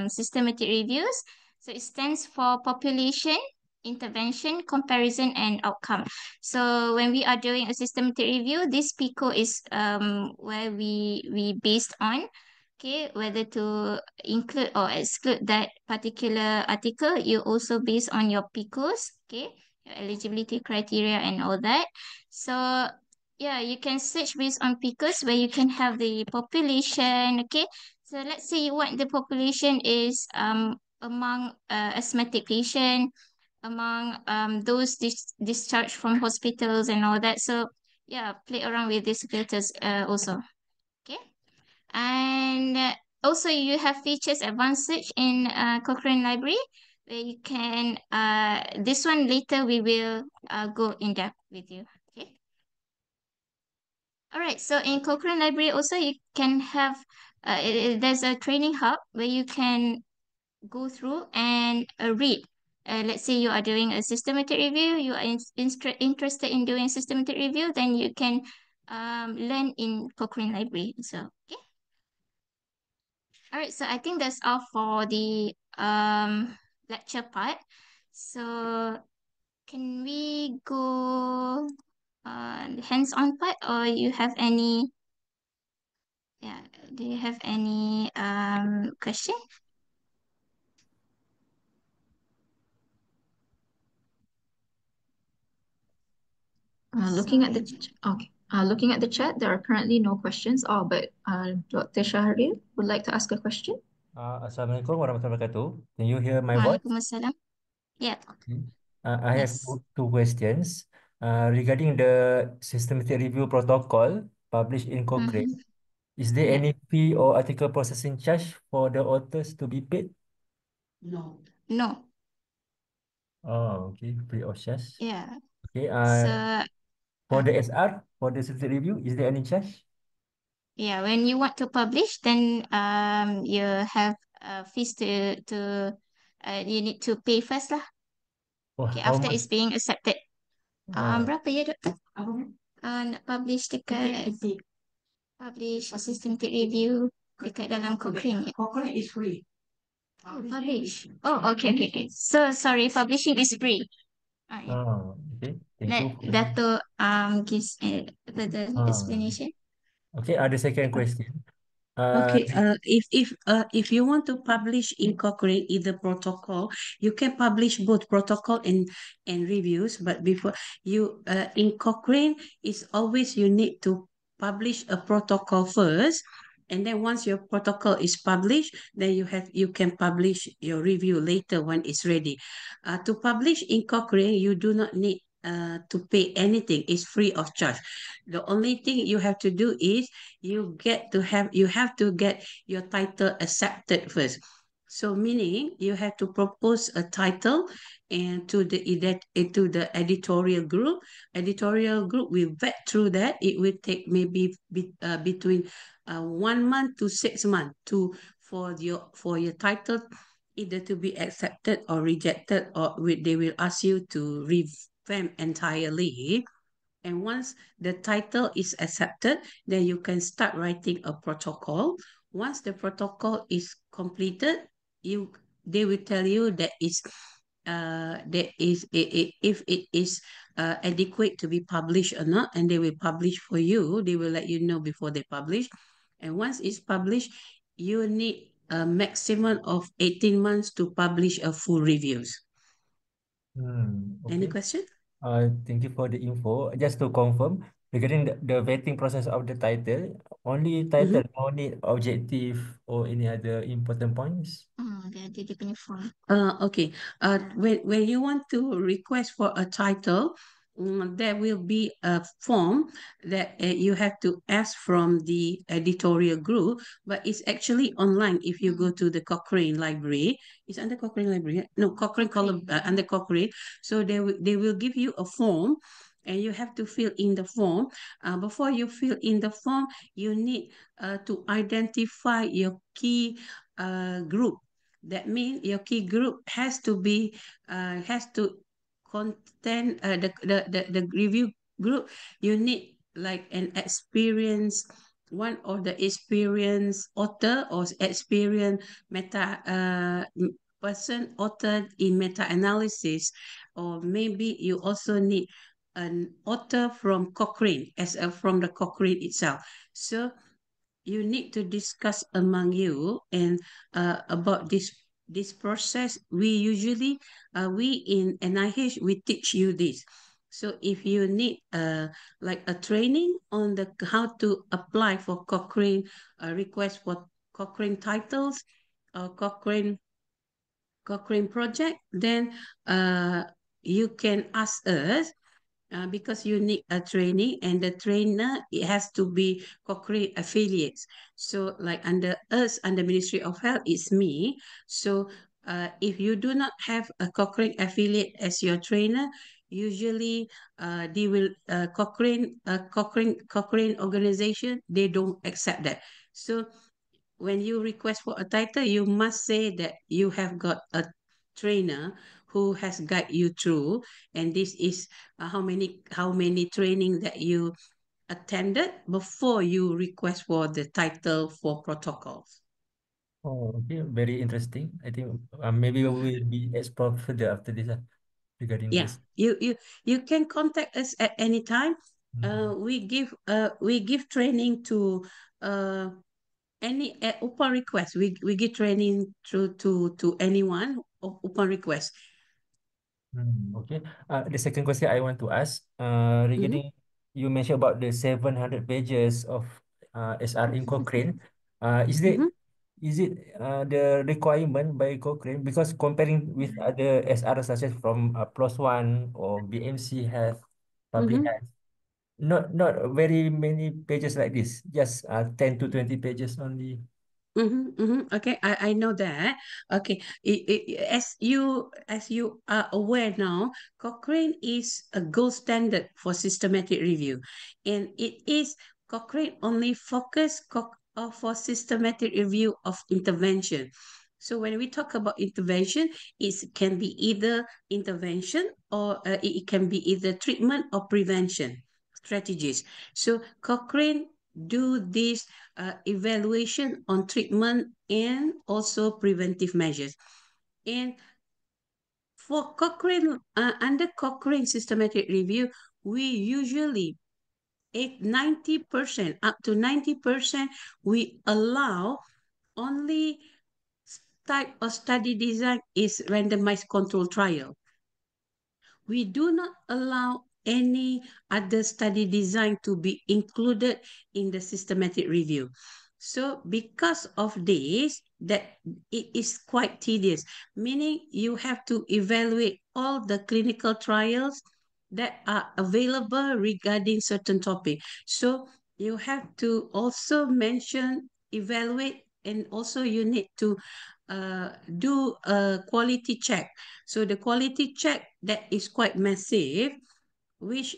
systematic reviews. So it stands for population, intervention, comparison, and outcome. So when we are doing a systematic review, this PICO is where we based on. okay, whether to include or exclude that particular article, you also based on your PICOs, okay, your eligibility criteria and all that. So yeah, you can search based on PICOs where you can have the population, okay. So let's say you want the population is among asthmatic patient, among those discharged from hospitals and all that. So yeah, play around with these filters also. Okay. And also you have features advanced search in Cochrane Library where you can this one later we will go in depth with you. Okay. All right. So in Cochrane Library also you can have there's a training hub where you can go through and read. Let's say you are doing a systematic review, you are interested in doing systematic review, then you can learn in Cochrane Library. So, okay. All right, so I think that's all for the lecture part. So, can we go the hands-on part, or you have any? Yeah, do you have any question? Looking at the Sorry. okay. Looking at the chat, there are currently no questions. Oh, but Dr. Shahril would like to ask a question. Assalamualaikum warahmatullahi wabarakatuh. Can you hear my voice? Waalaikumsalam. Yeah. Okay. I have Yes. two questions. Regarding the systematic review protocol published in Cochrane, Mm-hmm. is there Yeah. any fee or article processing charge for the authors to be paid? No. No. Oh, okay, free of charge. Yeah. Okay. So, For uh, the SR, for the systematic review, is there any charge? yeah, when you want to publish, then you have fees you need to pay first lah. Oh, Okay, how after much? it's being accepted. Uh, Berapa ya, Dok? Nak publish dekat publish systematic review dekat dalam Cochrane. Cochrane is free. Oh, publish. Oh, okay, okay, okay. So sorry, publishing is free. Yeah. okay. Thank Let you. Dato gives further Uh, explanation. okay. The second question. Okay, if you want to publish in Cochrane either protocol, you can publish both protocol and reviews. But before you in Cochrane, it's always you need to publish a protocol first, and then once your protocol is published, then you can publish your review later when it's ready. To publish in Cochrane, you do not need to pay anything. It's free of charge. The only thing you have to do is you have to get your title accepted first. So meaning you have to propose a title and to the editorial group. Editorial group will vet through that. It will take maybe between 1 month to 6 months for your title either to be accepted or rejected, or they will ask you to revamp entirely. And once the title is accepted, then you can start writing a protocol. Once the protocol is completed, they will tell you if it is adequate to be published or not, and they will publish for you. They will let you know before they publish. And once it's published, you need a maximum of 18 months to publish a full reviews. Any Okay. question? Thank you for the info. Just to confirm, regarding the vetting process of the title, only title, no need objective or any other important points? Dia punya form. Okay. When you want to request for a title, there will be a form that you have to ask from the editorial group, but it's actually online if you go to the Cochrane Library. It's under Cochrane Library. No, Cochrane column under Cochrane. So they will give you a form and you have to fill in the form. Before you fill in the form, you need to identify your key group. That means your key group has to contain the review group. You need like an experienced one or the experienced author or experienced meta person author in meta analysis, or maybe you also need an author from Cochrane from the Cochrane itself. So you need to discuss among you and about this process. We usually we in NIH we teach you this. So if you need like a training on the how to apply for Cochrane request for Cochrane titles or Cochrane project, then you can ask us because you need a training, and the trainer, it has to be Cochrane affiliates. So like under us, under Ministry of Health, it's me. So if you do not have a Cochrane affiliate as your trainer, usually they will Cochrane organization, they don't accept that. So when you request for a title, you must say that you have got a trainer who has guided you through, and this is how many training that you attended before you request for the title for protocols. Oh, okay, very interesting. I think maybe we will be explore further after this regarding Yeah, this. you can contact us at any time. Mm. We give training to any upon request. We give training to anyone upon request. Okay. The second question I want to ask, Mm-hmm, regarding you mentioned about the 700 pages of SR in Cochrane. Is that mm-hmm, is it the requirement by Cochrane? Because comparing with other SR such as from Plus One or BMC Health, Public mm-hmm. Health, not very many pages like this, just 10 to 20 pages only. Okay, I know that. Okay, as you are aware now, Cochrane is a gold standard for systematic review, and it is Cochrane only focus for systematic review of intervention. So when we talk about intervention, it can be either intervention or it can be either treatment or prevention strategies. So Cochrane do this evaluation on treatment and also preventive measures. And for Cochrane, under Cochrane systematic review, we usually 90% up to 90% we allow only type of study design is randomized control trial. We do not allow any other study design to be included in the systematic review. So because of this, that it is quite tedious, meaning you have to evaluate all the clinical trials that are available regarding certain topic. So you have to also mention, evaluate, and also you need to do a quality check. So the quality check that is quite massive, which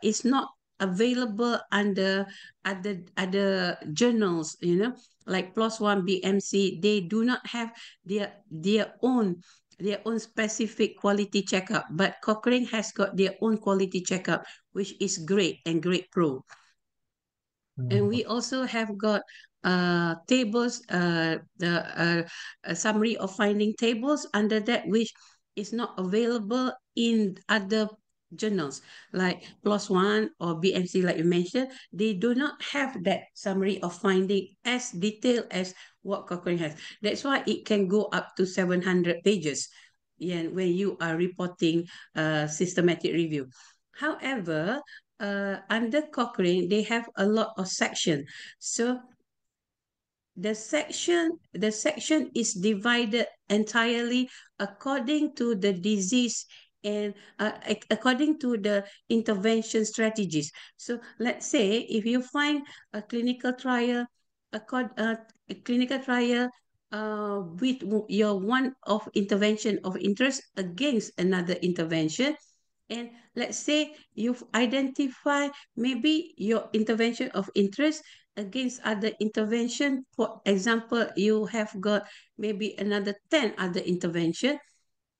is not available under other journals, like Plus One, BMC. They do not have their own specific quality checkup, but Cochrane has got their own quality checkup, which is great and great pro. And we also have got tables, the a summary of finding tables under that, which is not available in other journals like Plus One or BMC, like you mentioned. They do not have that summary of finding as detailed as what Cochrane has. That's why it can go up to 700 pages, yeah, when you are reporting systematic review. However, under Cochrane, they have a lot of section. So the section is divided entirely according to the disease and according to the intervention strategies. So let's say if you find a clinical trial, a clinical trial with your one of intervention of interest against another intervention, and let's say you've identified maybe your intervention of interest against other intervention. For example, you have got maybe another 10 other intervention.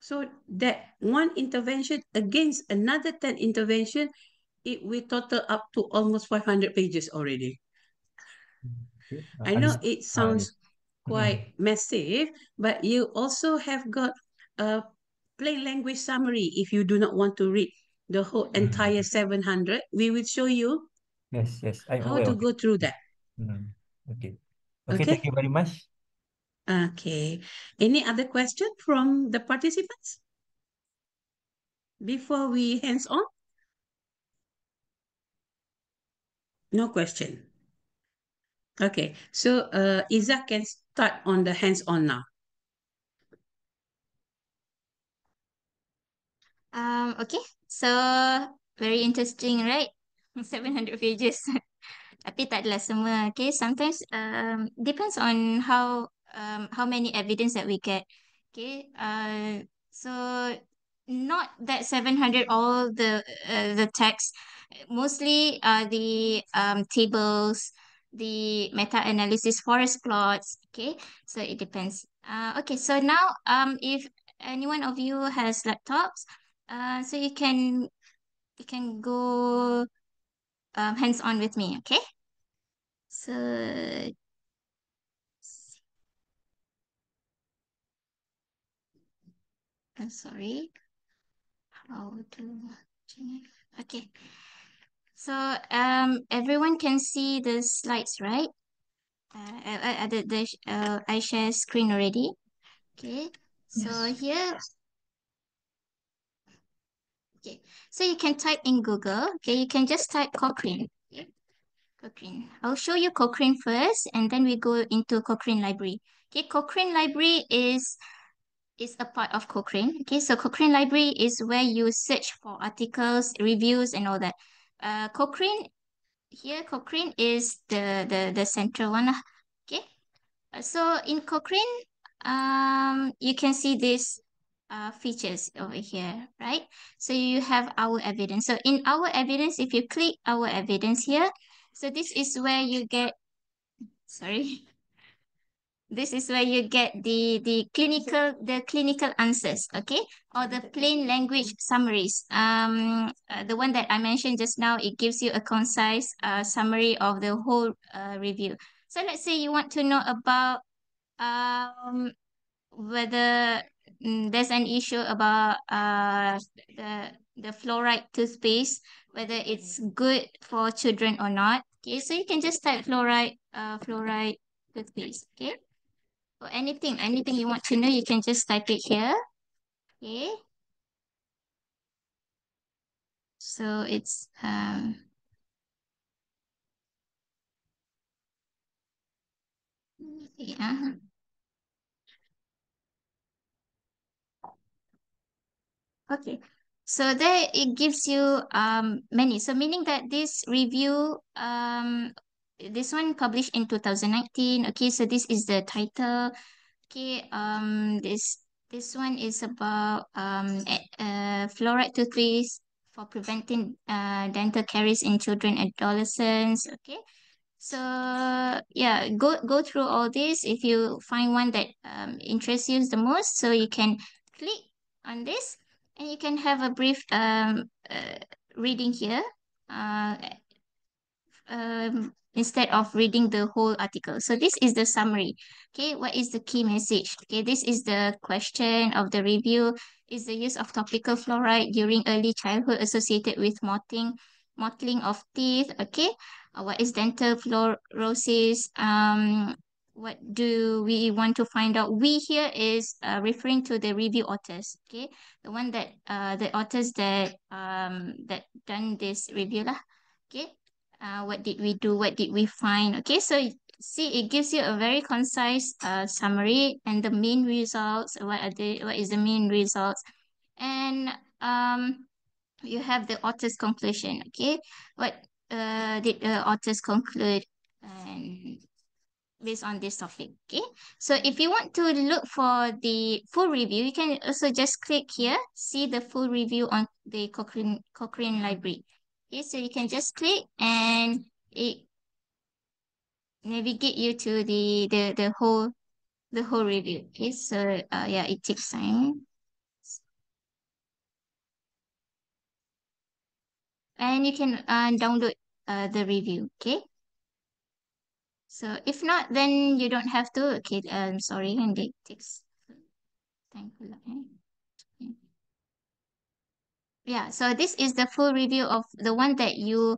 So that one intervention against another 10 intervention, it will total up to almost 500 pages already. Okay. I know it Yes. sounds quite massive, but you also have got a plain language summary. If you do not want to read the whole entire 700, we will show you Yes, I'm how aware to of it. go through that. Mm. Okay. Okay, Okay. thank you very much. Okay. Any other question from the participants before we hands on? No question. Okay. So Izzah can start on the hands on now. Okay, so very interesting, right? 700 pages. Tapi tak adalah semua. Okay, sometimes depends on how many evidence that we get. Okay, so not that 700 all the text, mostly the tables, the meta-analysis, forest plots. Okay, so it depends. Okay, so now if any one of you has laptops, so you can go hands on with me. Okay. So, I'm sorry. How to okay. So, everyone can see the slides, right? I share screen already. Okay. So Yes. here, okay. So you can type in Google. Okay. You can just type Cochrane. Okay. Cochrane. I'll show you Cochrane first, and then we go into Cochrane Library. Okay. Cochrane Library is a part of Cochrane. Okay, so Cochrane Library is where you search for articles, reviews, and all that. Cochrane Cochrane is the central one lah. Okay, so in Cochrane, you can see these features over here, right? So you have our evidence. So in our evidence, if you click our evidence here, so this is where you get. Sorry. This is where you get the clinical answers, okay, or the plain language summaries. The one that I mentioned just now, it gives you a concise summary of the whole review. So let's say you want to know about whether there's an issue about the fluoride toothpaste, whether it's good for children or not. Okay, so you can just type fluoride toothpaste. Okay. Or anything you want to know, you can just type it here. Okay. So it's yeah. Okay. So there it gives you many. So meaning that this review this one published in 2019. Okay, so this is the title. Okay, this one is about fluoride toothpaste for preventing dental caries in children and adolescents. Okay. So yeah, go through all this. If you find one that interests you the most, so you can click on this and you can have a brief reading here. Uh, instead of reading the whole article. So this is the summary. Okay, what is the key message? Okay, this is the question of the review. Is the use of topical fluoride during early childhood associated with mottling of teeth? Okay, what is dental fluorosis? What do we want to find out? We here is referring to the review authors. Okay, the one that the authors that done this review lah. Okay, what did we do? What did we find? Okay, so see, it gives you a very concise summary and the main results. What is the main results? And you have the author's conclusion. Okay, what did the authors conclude? And based on this topic. Okay, so if you want to look for the full review, you can also just click here, see the full review on the Cochrane Library. Okay, so you can just click and it navigate you to the whole review. Okay, so yeah, it takes time. And you can download the review. Okay. So if not, then you don't have to. Okay, sorry, and it takes time. Yeah, so this is the full review of the one that you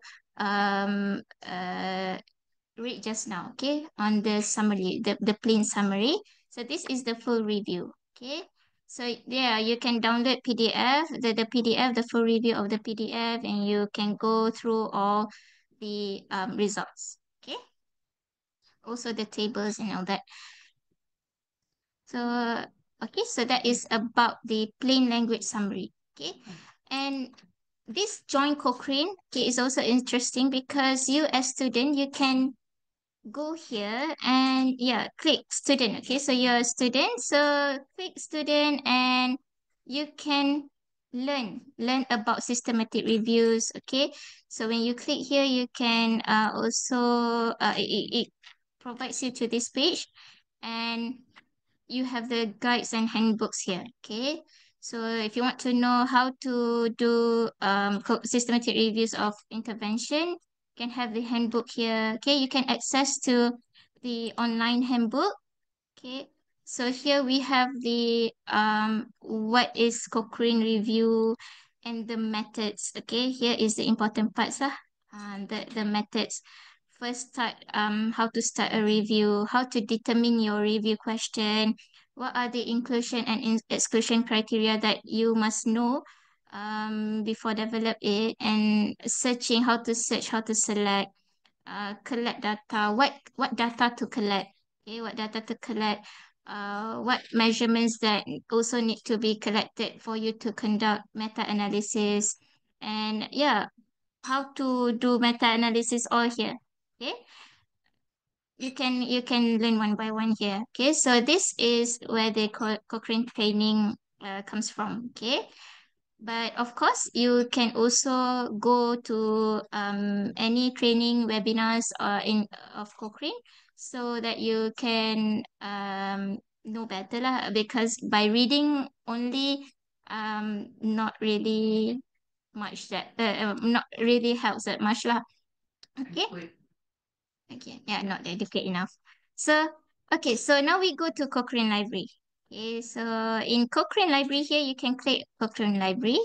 read just now, okay, on the summary, the plain summary. So this is the full review, okay. So yeah, you can download PDF, the PDF, the full review of the PDF, and you can go through all the results, okay. Also the tables and all that. So, okay, so that is about the plain language summary, okay. And this join Cochrane, okay, is also interesting because you as student, you can go here and yeah, click student. Okay, so you're a student, so click student and you can learn about systematic reviews. Okay, so when you click here, you can also it provides you to this page, and you have the guides and handbooks here. Okay, so if you want to know how to do systematic reviews of intervention, you can have the handbook here. Okay, you can access to the online handbook. Okay, so here we have the what is Cochrane review and the methods. Okay, here is the important parts lah. The methods. First, how to start a review, how to determine your review question, what are the inclusion and exclusion criteria that you must know before develop it, and searching, how to search, how to select, collect data, what data to collect, okay, what data to collect, what measurements that also need to be collected for you to conduct meta-analysis, and yeah, how to do meta-analysis all here, okay. You can learn one by one here, okay. So this is where the Cochrane training comes from, okay. But of course, you can also go to any training webinars of Cochrane so that you can know better lah. Because by reading only, not really much that not really helps that much lah. Okay. Okay. Yeah, not educate enough. So okay. So now we go to Cochrane Library. Okay. So in Cochrane Library here, you can click Cochrane Library.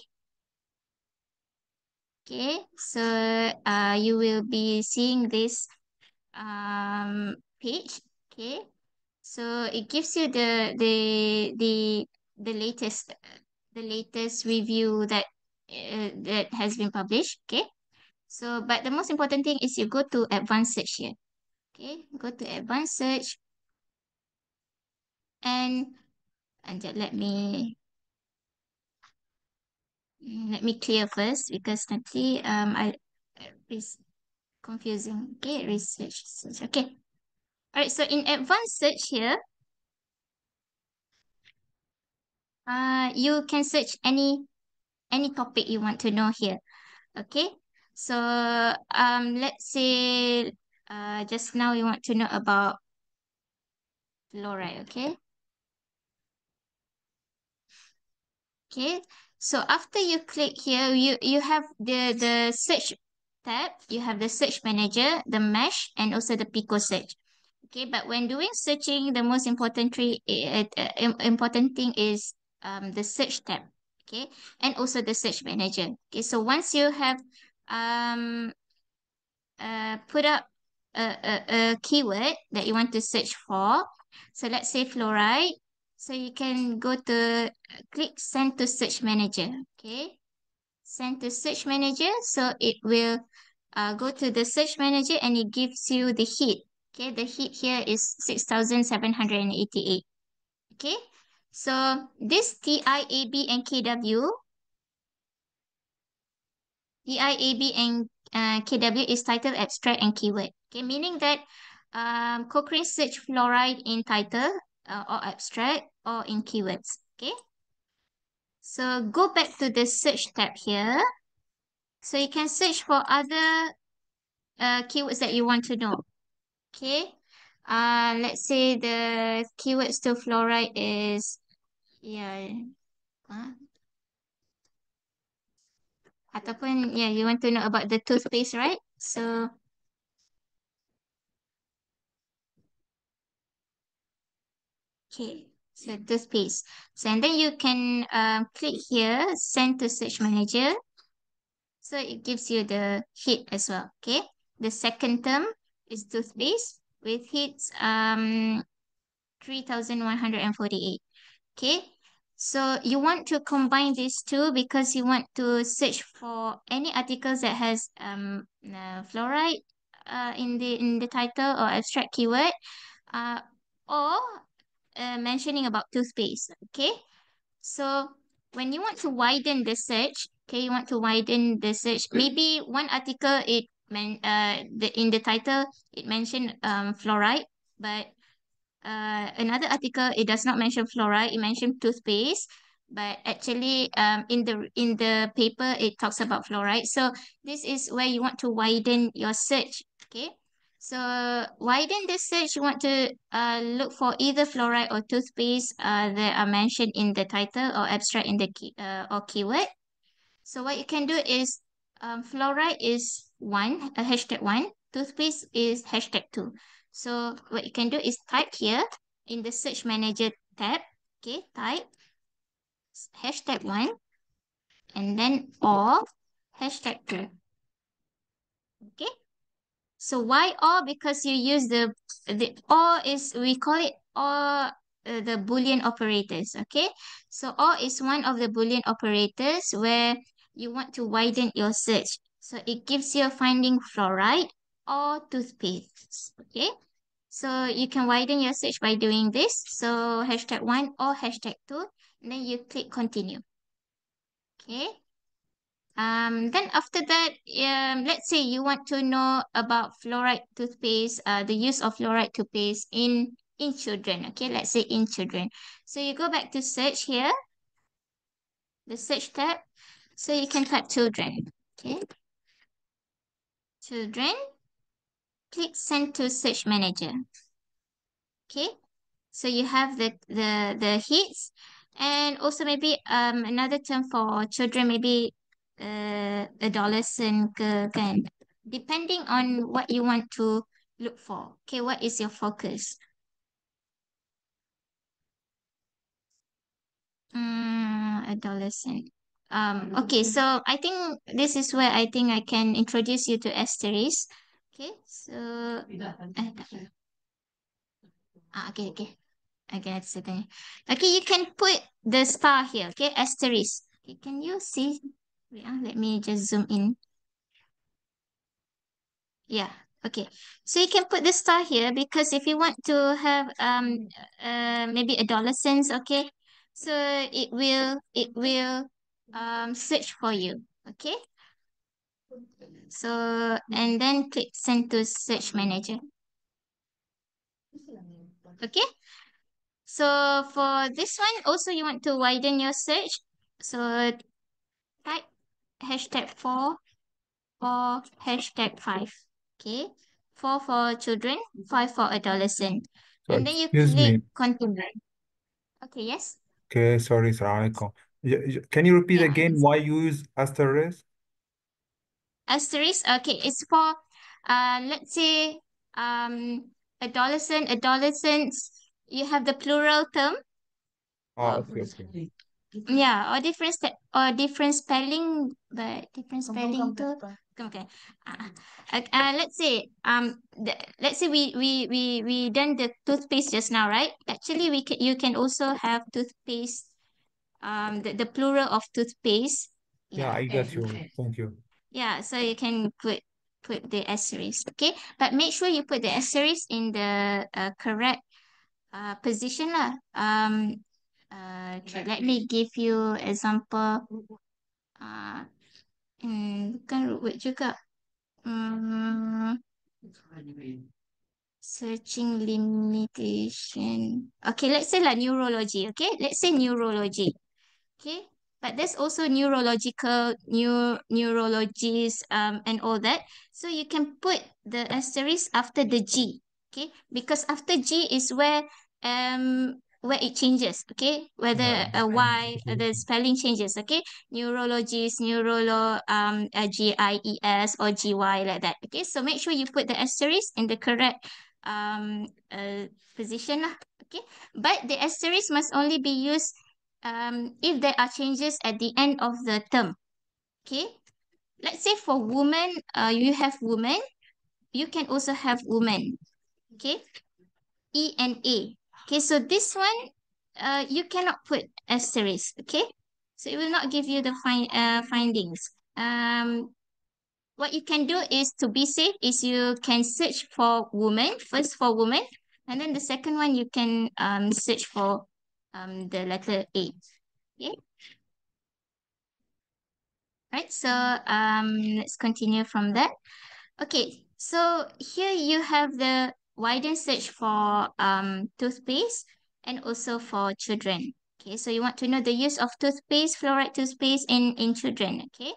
Okay, so you will be seeing this page. Okay, so it gives you the latest review that has been published. Okay, so but the most important thing is you go to advanced search here. Okay, go to advanced search, and just let me clear first because nanti is confusing. Okay, research search. Okay. All right, so in advanced search here, you can search any topic you want to know here. Okay, so let's say just now you want to know about fluoride. Okay, okay. So after you click here, you have the search tab. You have the search manager, the mesh, and also the Pico search. Okay, but when doing searching, the most important important thing is the search tab. Okay, and also the search manager. Okay, so once you have um put up a keyword that you want to search for, so let's say fluoride. So you can go to click send to search manager. Okay, send to search manager. So it will go to the search manager and it gives you the hit. Okay, the hit here is 6,788. Okay, so this TIAB and KW, TIAB and KW is title, abstract, and keyword. Okay, meaning that Cochrane search fluoride in title or abstract or in keywords. Okay, so go back to the search tab here. So you can search for other keywords that you want to know. Okay, let's say the keywords to fluoride is yeah, ataupun yeah, you want to know about the toothpaste, right? So okay, so toothpaste. So and then you can click here, send to search manager. So it gives you the hit as well. Okay, the second term is toothpaste with hits 3,148. Okay, so you want to combine these two because you want to search for any articles that has fluoride in the title or abstract keyword or mentioning about toothpaste. Okay, so when you want to widen the search, okay, you want to widen the search. Maybe one article in the title it mentioned fluoride, but another article it does not mention fluoride. It mentioned toothpaste, but actually in the paper it talks about fluoride. So this is where you want to widen your search. Okay. So widen the search, you want to look for either fluoride or toothpaste that are mentioned in the title or abstract in the or keyword. So what you can do is fluoride is one, hashtag one, toothpaste is hashtag two. So what you can do is type here in the search manager tab, okay, type hashtag one and then or hashtag two. Okay. So why or? Because you use the or is we call it or the Boolean operators. Okay. So or is one of the Boolean operators where you want to widen your search. So it gives you a finding fluoride or toothpaste. Okay. So you can widen your search by doing this. So hashtag one or hashtag two. And then you click continue. Okay. Then after that, let's say you want to know about fluoride toothpaste, the use of fluoride toothpaste in children. Okay, let's say in children. So you go back to search here, the search tab. So you can type children. Okay, children. Click send to search manager. Okay, so you have the hits, and also maybe another term for children, maybe adolescent ke kan, depending on what you want to look for. Okay, what is your focus? Adolescent. Okay, so I think this is where I think I can introduce you to asterisk. Okay, so okay, okay. Okay, that's it. Okay, you can put the star here. Okay, asterisk. Okay, can you see? Wait, let me just zoom in. Yeah. Okay. So you can put the star here because if you want to have maybe adolescents, okay, so it will search for you. Okay. So and then click send to search manager. Okay. So for this one, also you want to widen your search. So type hashtag 4 or hashtag 5. Okay. 4 for children, 5 for adolescent. So And then you excuse click me. continue. Okay, yes? Okay, sorry, Assalamualaikum. Can you repeat Yeah. again why you use asterisk? Asterisk, okay, it's for let's say adolescents, you have the plural term. Oh, okay, okay. Yeah, or different spelling, but different spelling too. Okay. Let's say let's say we done the toothpaste just now, right? Actually, you can also have toothpaste. The plural of toothpaste. Yeah, Yeah. I got you. Thank you. Yeah. So you can put the asterisk. Okay, but make sure you put the asterisk in the correct position lah. Okay, let me give you example. Uh, bukan root juga. Searching limitation. Okay, let's say like neurology. Okay, let's say neurology. Okay, but there's also neurologies and all that. So you can put the asterisk after the G. Okay, because after G is where it changes. Okay, whether Y the spelling changes. Okay, neurologist, GIES or GY like that. Okay, so make sure you put the asterisk in the correct position lah. Okay, but the asterisk must only be used if there are changes at the end of the term. Okay, let's say for women, you have women. you can also have women. Okay, E and A. Okay, so this one, you cannot put asterisk. Okay, so it will not give you the findings. What you can do is, to be safe, is you can search for woman first, for woman, and then the second one you can search for the letter A. Okay. Right, so let's continue from that. Okay, so here you have the widen search for toothpaste and also for children. Okay, so you want to know the use of toothpaste, fluoride toothpaste in children. Okay,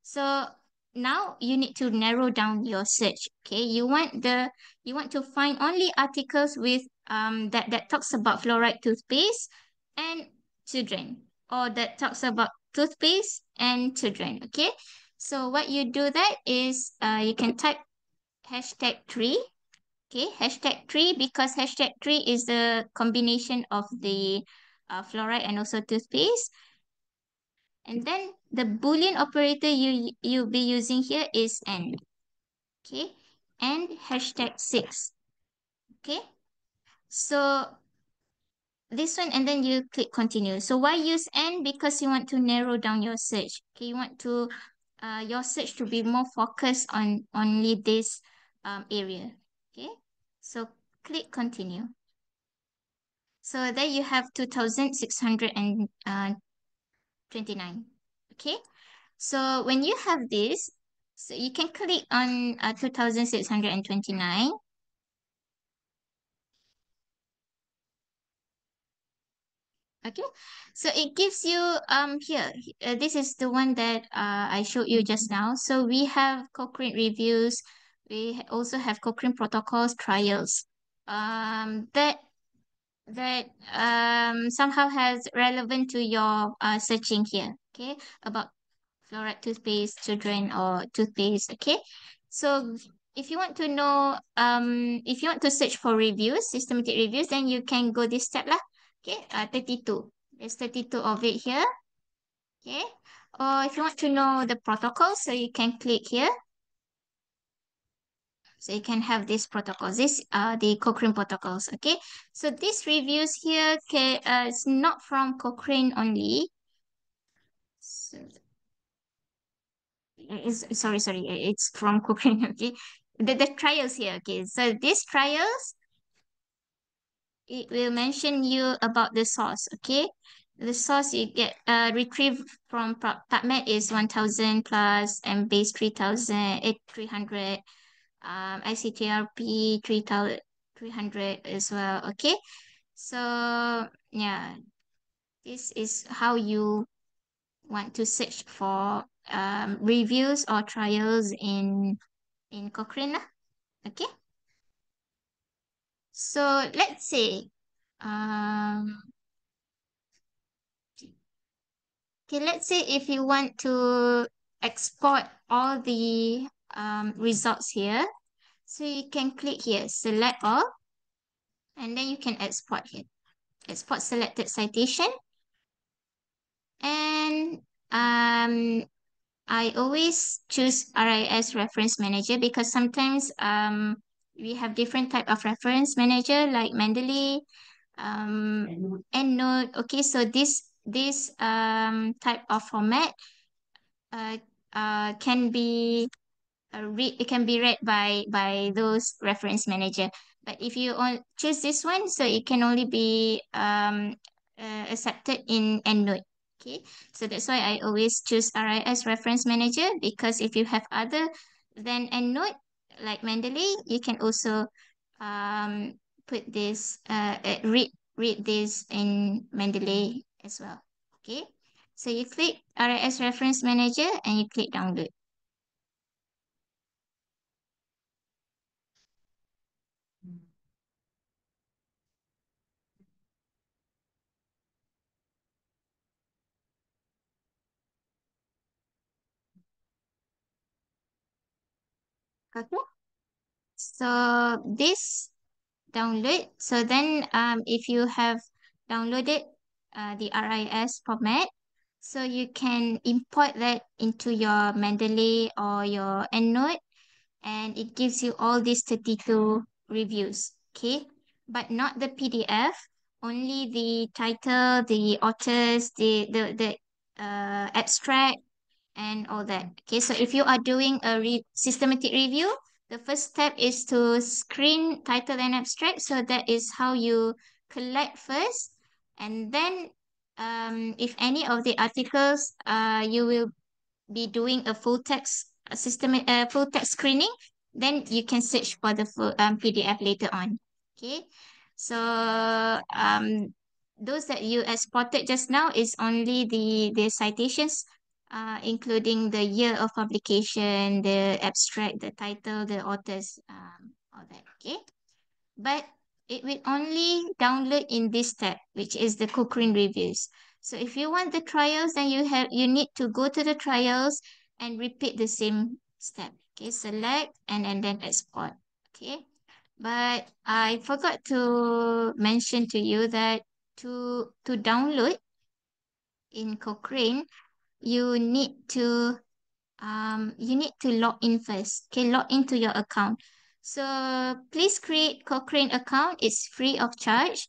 so now you need to narrow down your search. Okay, you want to find only articles with that talks about fluoride toothpaste and children, or that talks about toothpaste and children. Okay, so what you do that is you can type #3. Okay, #3, because #3 is the combination of the fluoride and also toothpaste. And then the Boolean operator you'll be using here is and. Okay, and #6. Okay, so this one, and then you click continue. So why use and? Because you want to narrow down your search. Okay, you want to your search to be more focused on only this area. Okay, so click continue. So there you have 2,629. Okay, so when you have this, so you can click on 2,629. Okay, so it gives you here. This is the one that I showed you just now. So we have Cochrane reviews. We also have Cochrane protocols, trials. That somehow has relevant to your searching here. Okay, about fluoride toothpaste, children, or toothpaste. Okay, so if you want to know, if you want to search for reviews, systematic reviews, then you can go this step lah. Okay, 32. There's 32 of it here. Okay, or if you want to know the protocol, so you can click here. So you can have these protocols. These are the Cochrane protocols. Okay, so these reviews here, okay, it's not from Cochrane only. So, sorry, it's from Cochrane. Okay, the trials here. Okay, so these trials, it will mention you about the source. Okay, the source you get retrieved from PubMed is 1,000 plus, and base 300, ICTRP 300 as well. Okay, so yeah, this is how you want to search for reviews or trials in Cochrane lah. Okay, so let's say let's say if you want to export all the results here, so you can click here, select all, and then you can export here. Export selected citation. And I always choose RIS reference manager, because sometimes we have different type of reference manager like Mendeley, EndNote. Okay, so this type of format uh, can be it can be read by those reference manager. But if you choose this one, so it can only be accepted in EndNote. Okay, so that's why I always choose RIS reference manager, because if you have other than EndNote like Mendeley, you can also put this read this in Mendeley as well. Okay, so you click RIS reference manager and you click download. Okay, so this download. So then if you have downloaded the RIS format, so you can import that into your Mendeley or your EndNote, and it gives you all these 32 reviews, okay? But not the PDF, only the title, the authors, the abstract, and all that. Okay, so if you are doing a systematic review, the first step is to screen title and abstract. So that is how you collect first, and then if any of the articles, you will be doing a full text system, full text screening, then you can search for the full PDF later on. Okay, so those that you exported just now is only the citations, including the year of publication, the abstract, the title, the authors, all that. Okay, but it will only download in this tab, which is the Cochrane reviews. So if you want the trials, then you need to go to the trials and repeat the same step. Okay, select and then export. Okay, but I forgot to mention to you that to download in Cochrane, you need to log in first. Okay, log into your account. So please create Cochrane account. It's free of charge,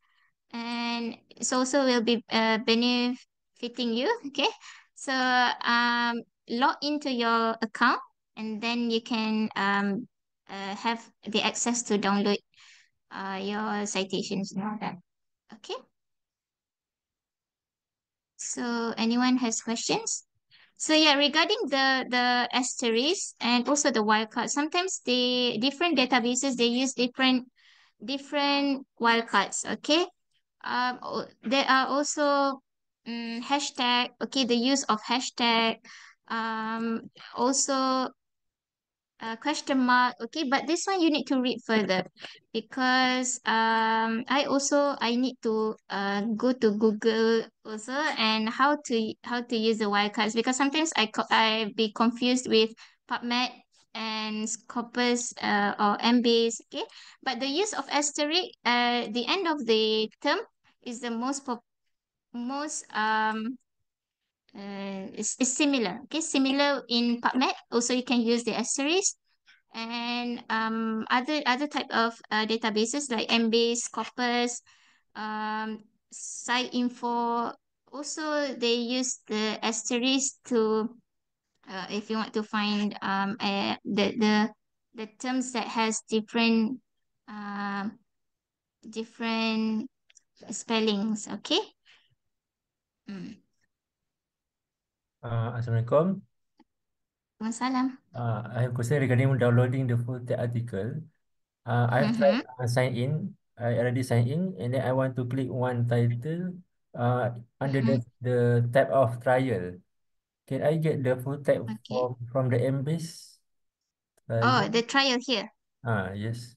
and it's also will be benefiting you. Okay, so log into your account, and then you can have the access to download your citations and all that. Okay. So anyone has questions? So yeah, regarding the asterisk and also the wildcard, sometimes they different databases they use different wildcards. Okay, there are also hashtag. Okay, the use of hashtag. Also question mark. Okay, but this one you need to read further, because I need to go to Google also, and how to use the wildcards, because sometimes I be confused with PubMed and Scopus or Embase. Okay, but the use of asterisk the end of the term is the most is similar. Okay, similar in PubMed. Also, you can use the asterisk, and other type of databases like Embase, Scopus, SciInfo. Also, they use the asterisk to if you want to find the terms that has different spellings. Okay. Mm. Assalamualaikum. Waalaikumsalam. I have a question regarding downloading the full text article. I've tried sign in. I already signed in, and then I want to click one title under the tab of trial. Can I get the full text Okay. from the Embase Oh, trial? the trial here. Yes.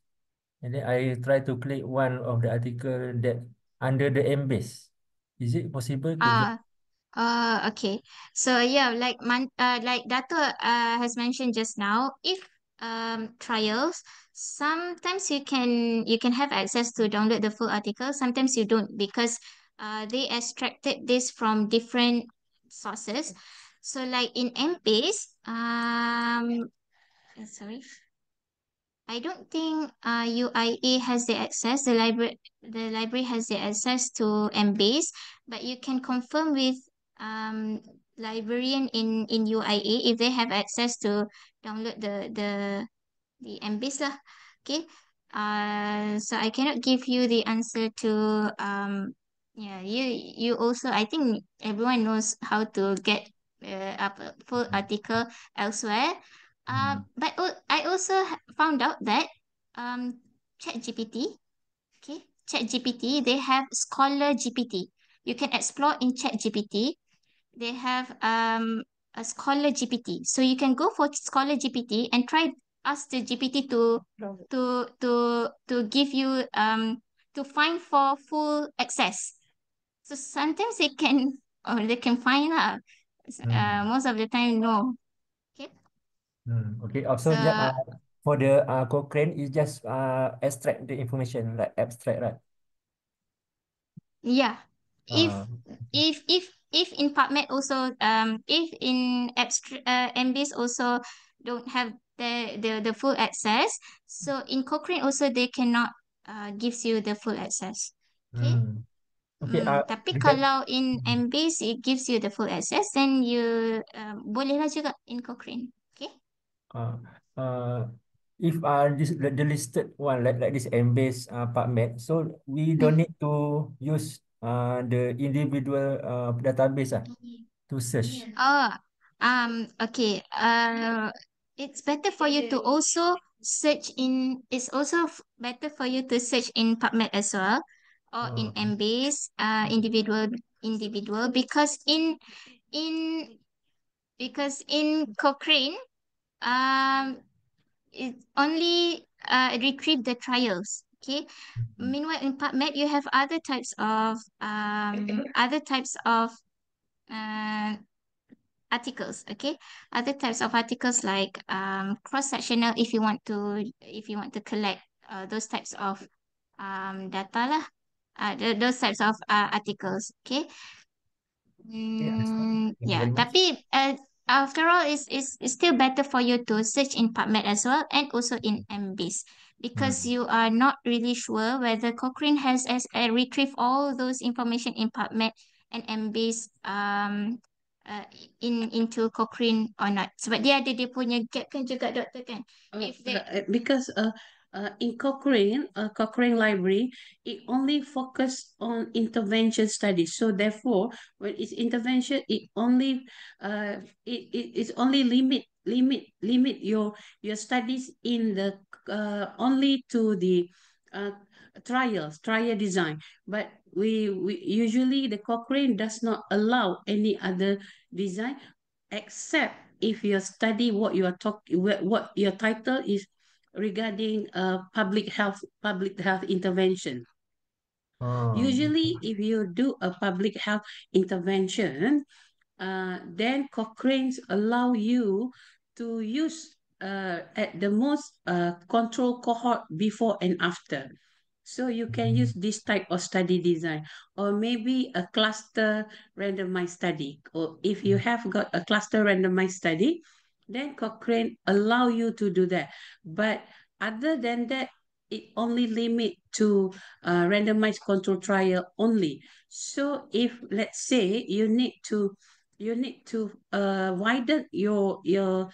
And then I try to click one of the article that under the Embase. Is it possible to get? Okay. So yeah, like Dato has mentioned just now, if trials, sometimes you can have access to download the full article, sometimes you don't, because they extracted this from different sources. So like in Embase, sorry. I don't think UIA has the access. The library has the access to Embase, but you can confirm with librarian in UIA if they have access to download the Embase lah. Okay. So I cannot give you the answer to yeah, you also, I think everyone knows how to get up a full article elsewhere. But I also found out that ChatGPT, okay, ChatGPT, they have Scholar GPT. You can explore in ChatGPT. They have a Scholar GPT. So you can go for Scholar GPT and try ask the GPT to give you to find for full access. So sometimes they can, or they can find out. Most of the time, no. Okay. Okay. So Also, for the Cochrane, is just extract the information like abstract, right? yeah, if Uh, if in PubMed also if in Embase also don't have the full access. So in Cochrane also they cannot gives you the full access. Okay. Okay, Tapi regard kalau in Embase it gives you the full access, then you bolehlah juga in Cochrane. Okay. uh, uh, if the listed one like this Embase PubMed, so we don't need to use the individual database to search. Oh, okay. It's better for you to also search in. It's also better for you to search in PubMed as well, or in Oh, Embase, individual, because in in Cochrane, um, it only retrieve the trials. Okay. Meanwhile, in PubMed, you have other types of uh articles. Okay, other types of articles like cross-sectional, if you want to collect those types of data lah, those types of articles. Okay. okay, understand. Thank you Yeah, very much. tapi after all, it's still better for you to search in PubMed as well, and also in Embase, because you are not really sure whether Cochrane has retrieved all those information in PubMed and Embase into Cochrane or not. Sebab dia punya gap kan juga, doktor kan. If they Because in Cochrane Library, it only focus on intervention studies. So therefore, when it's intervention, it only it's only limit your studies in the only to the uh, trial design. But we usually the Cochrane does not allow any other design except if you study what you are talking, what your title is regarding public health intervention. Usually, if you do a public health intervention, then Cochrane's allow you to use at the most control cohort before and after. So you can use this type of study design, or maybe a cluster randomized study. Or if you have got a cluster randomized study, then Cochrane allow you to do that. But other than that, it only limit to randomized control trial only. So if let's say you need to widen your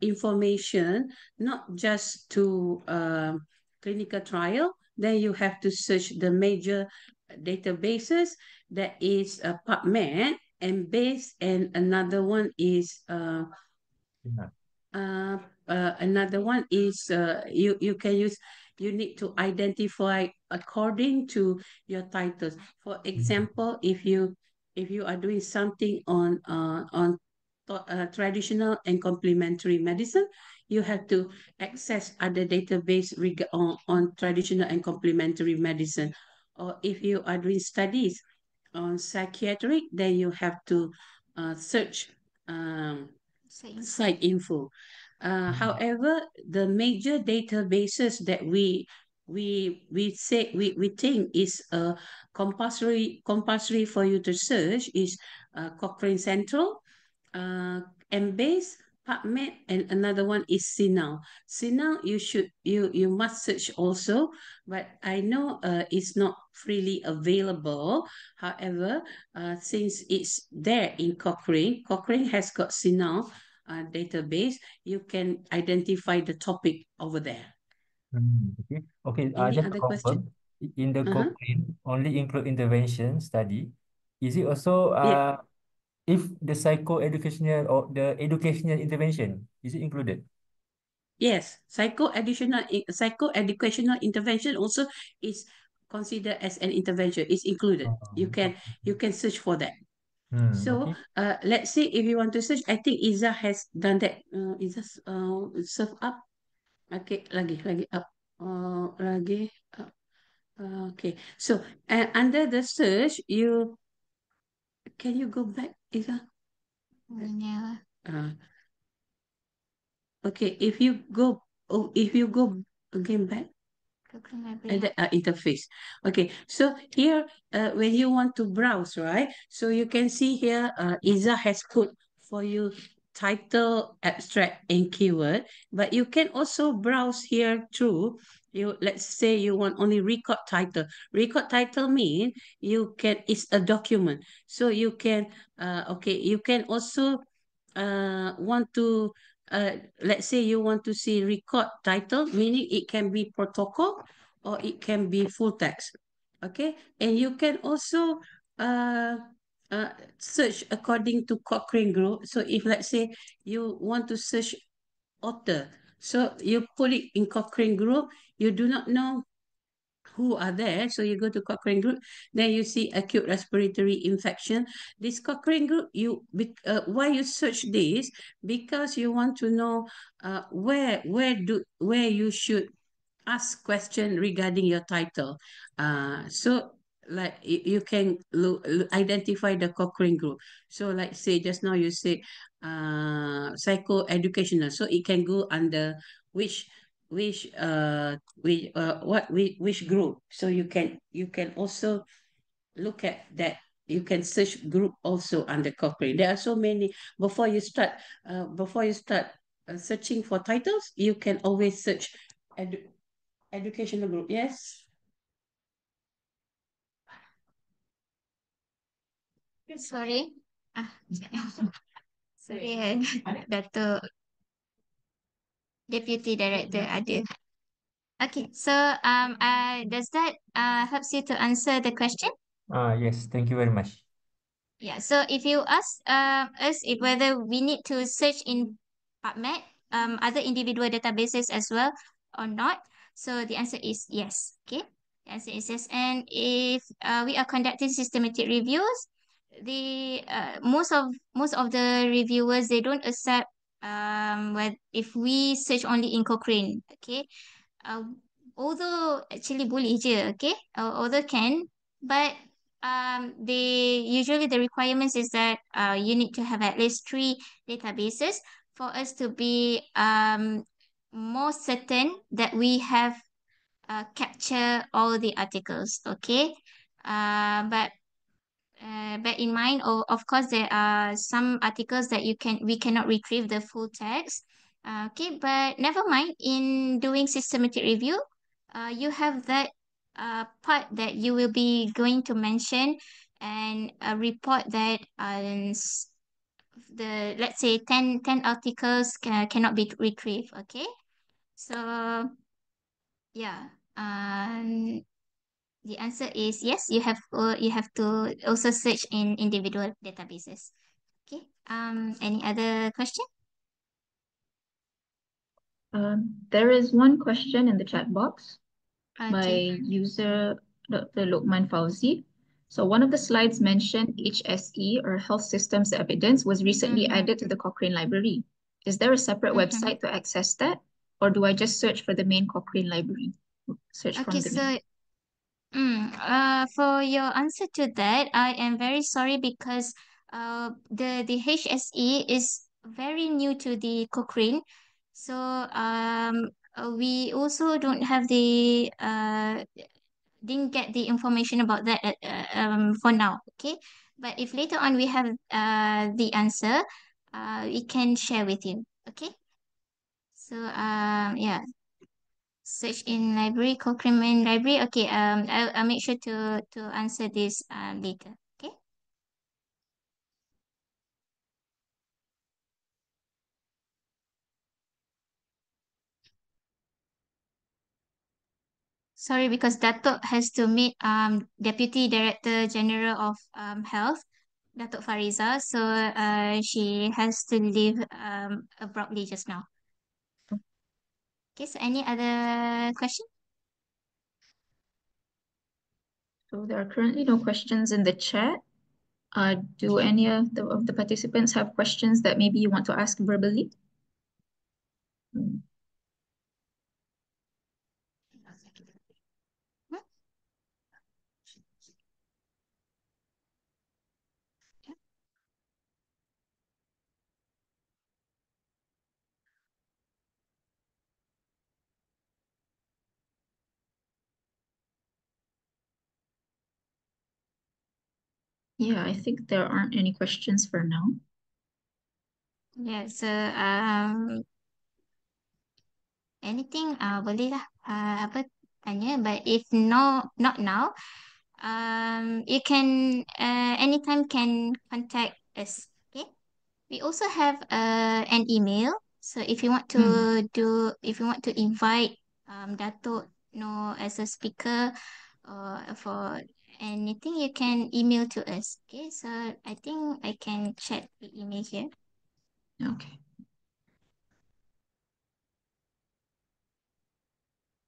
information, not just to clinical trial, then you have to search the major databases. That is PubMed, Embase, and another one is you can use, you need to identify according to your titles. For example, if you are doing something on traditional and complementary medicine, you have to access other database on traditional and complementary medicine. Or if you are doing studies on psychiatric, then you have to search site info. However, the major databases that we think is compulsory for you to search is Cochrane Central, Embase, PubMed, and another one is CINAL. CINAL you must search also, but I know it's not freely available. However, since it's there in Cochrane, Cochrane has got CINAL database, you can identify the topic over there. Okay. Okay. Any Just to other question? confirm, in the Uh-huh. Cochrane only include intervention study. Is it also Yeah. if the psycho-educational or the educational intervention, is it included? Yes, psycho-educational intervention also is considered as an intervention. It's included. Okay. You can search for that. So Okay. let's say if you want to search, I think Iza has done that. Iza serve up. Okay, lagi up. Lagi up. Okay. So under the search, can you go back, Iza? Yeah. Okay, if you go again back. Cochrane Library. The interface. Okay, so here when you want to browse, right? So you can see here Iza has put for you title, abstract, and keyword, but you can also browse here through. Let's say you want only record title. Record title mean it's a document. So you can, you can also want to, let's say you want to see record title, meaning it can be protocol or it can be full text. Okay, and you can also uh, uh, search according to Cochrane group. So if let's say you want to search author, so you put it in Cochrane group, you do not know who are there. So you go to Cochrane group, then you see acute respiratory infection. This Cochrane group, why you search this? Because you want to know where you should ask question regarding your title. So like you can identify the Cochrane group. So like say just now you say psycho-educational. So it can go under which which group. So you can also look at that. You can search group also under Cochrane. There are so many. Before you start searching for titles, you can always search educational group. Yes. Sorry. Ah, sorry, Dato Deputy Director ada. Okay, so does that helps you to answer the question? Yes, thank you very much. Yeah, so if you ask us if whether we need to search in PubMed, other individual databases as well or not, so the answer is yes. Okay, the answer is yes. And if we are conducting systematic reviews, the most of the reviewers, they don't accept when if we search only in Cochrane. Okay, uh, although actually boleh je, okay, although can, but they usually the requirements is that you need to have at least 3 databases for us to be more certain that we have capture all the articles, okay. But bear in mind, of course, there are some articles that we cannot retrieve the full text. Okay, but never mind. In doing systematic review, you have that part that you will be going to mention and report that the let's say 10 articles cannot be retrieved. Okay, so yeah. The answer is yes, you have to also search in individual databases. Okay. Any other question? There is one question in the chat box by Okay. user Dr. Lokman Fauzi. So one of the slides mentioned HSE or Health Systems Evidence was recently added to the Cochrane Library. Is there a separate website to access that, or do I just search for the main Cochrane Library? Search from Okay, the so main. for your answer to that, I am very sorry because the HSE is very new to the Cochrane, so we also don't have the didn't get the information about that for now. Okay, but if later on we have the answer, we can share with you. Okay, so yeah, search in library, Cochrane main library. Okay, I'll make sure to answer this later. Okay. Sorry, because Datuk has to meet Deputy Director General of Health, Datuk Fariza. So she has to leave abruptly just now. Okay, so any other question? So there are currently no questions in the chat. Do any of the participants have questions that maybe you want to ask verbally? Yeah, I think there aren't any questions for now. Yeah, so anything boleh lah apa tanya, but if not now, you can anytime can contact us. Okay. We also have an email. So if you want to invite Datuk no as a speaker or for anything, you can email to us. Okay. So I think I can check the email here. Okay.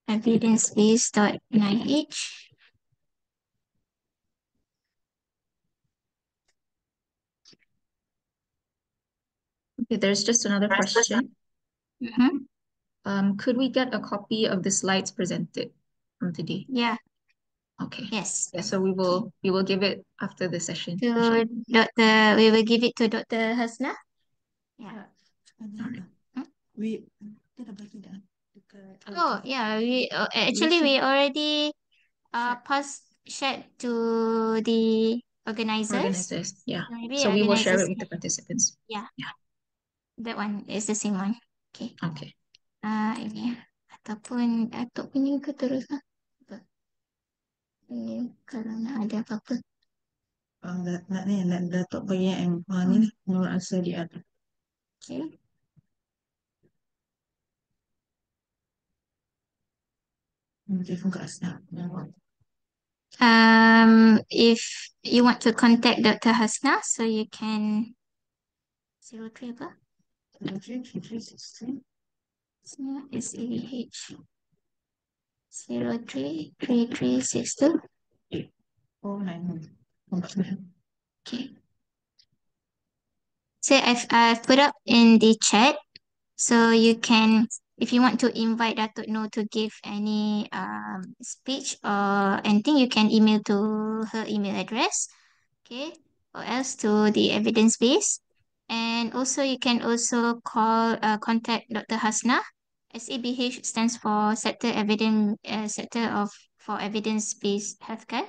Evidencebase.nih. Okay, there's just another question. Could we get a copy of the slides presented from today? Yeah. Okay. Yes. Yeah, so we will give it after the session. We will give it to Dr. Hasna. Yeah. Alright. We kita dah bagi dah dekat Oh yeah, we actually we already shared to the organizers. Organizers, yeah. Maybe So we will share organizers it with the participants. Yeah. Yeah. That one is the same one. Okay. Okay. Ini ataupun Datuk punya ke terus lah. Ini kalau nak ada apa-apa. nak Datuk bagi yang ni menurut asa dia ada. Okay. Telefon kat Asna. If you want to contact Dr. Hasna, so you can 03 apa? 033363 SAH 033362. Oh, 9. Okay. So I've put up in the chat, so you can, if you want to invite Datuk Noor to give any speech or anything, you can email to her email address, okay, or else to the evidence base, and also you can also contact Dr. Hasna. SABH stands for Sector for Evidence Based Healthcare.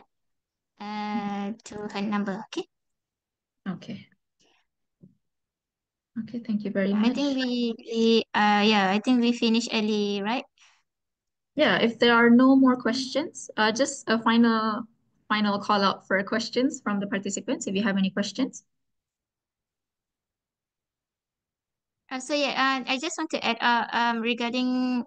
To her number, okay. Okay. Okay, thank you very much. I think I think we finished early, right? Yeah, if there are no more questions, just a final call out for questions from the participants, if you have any questions. I just want to add regarding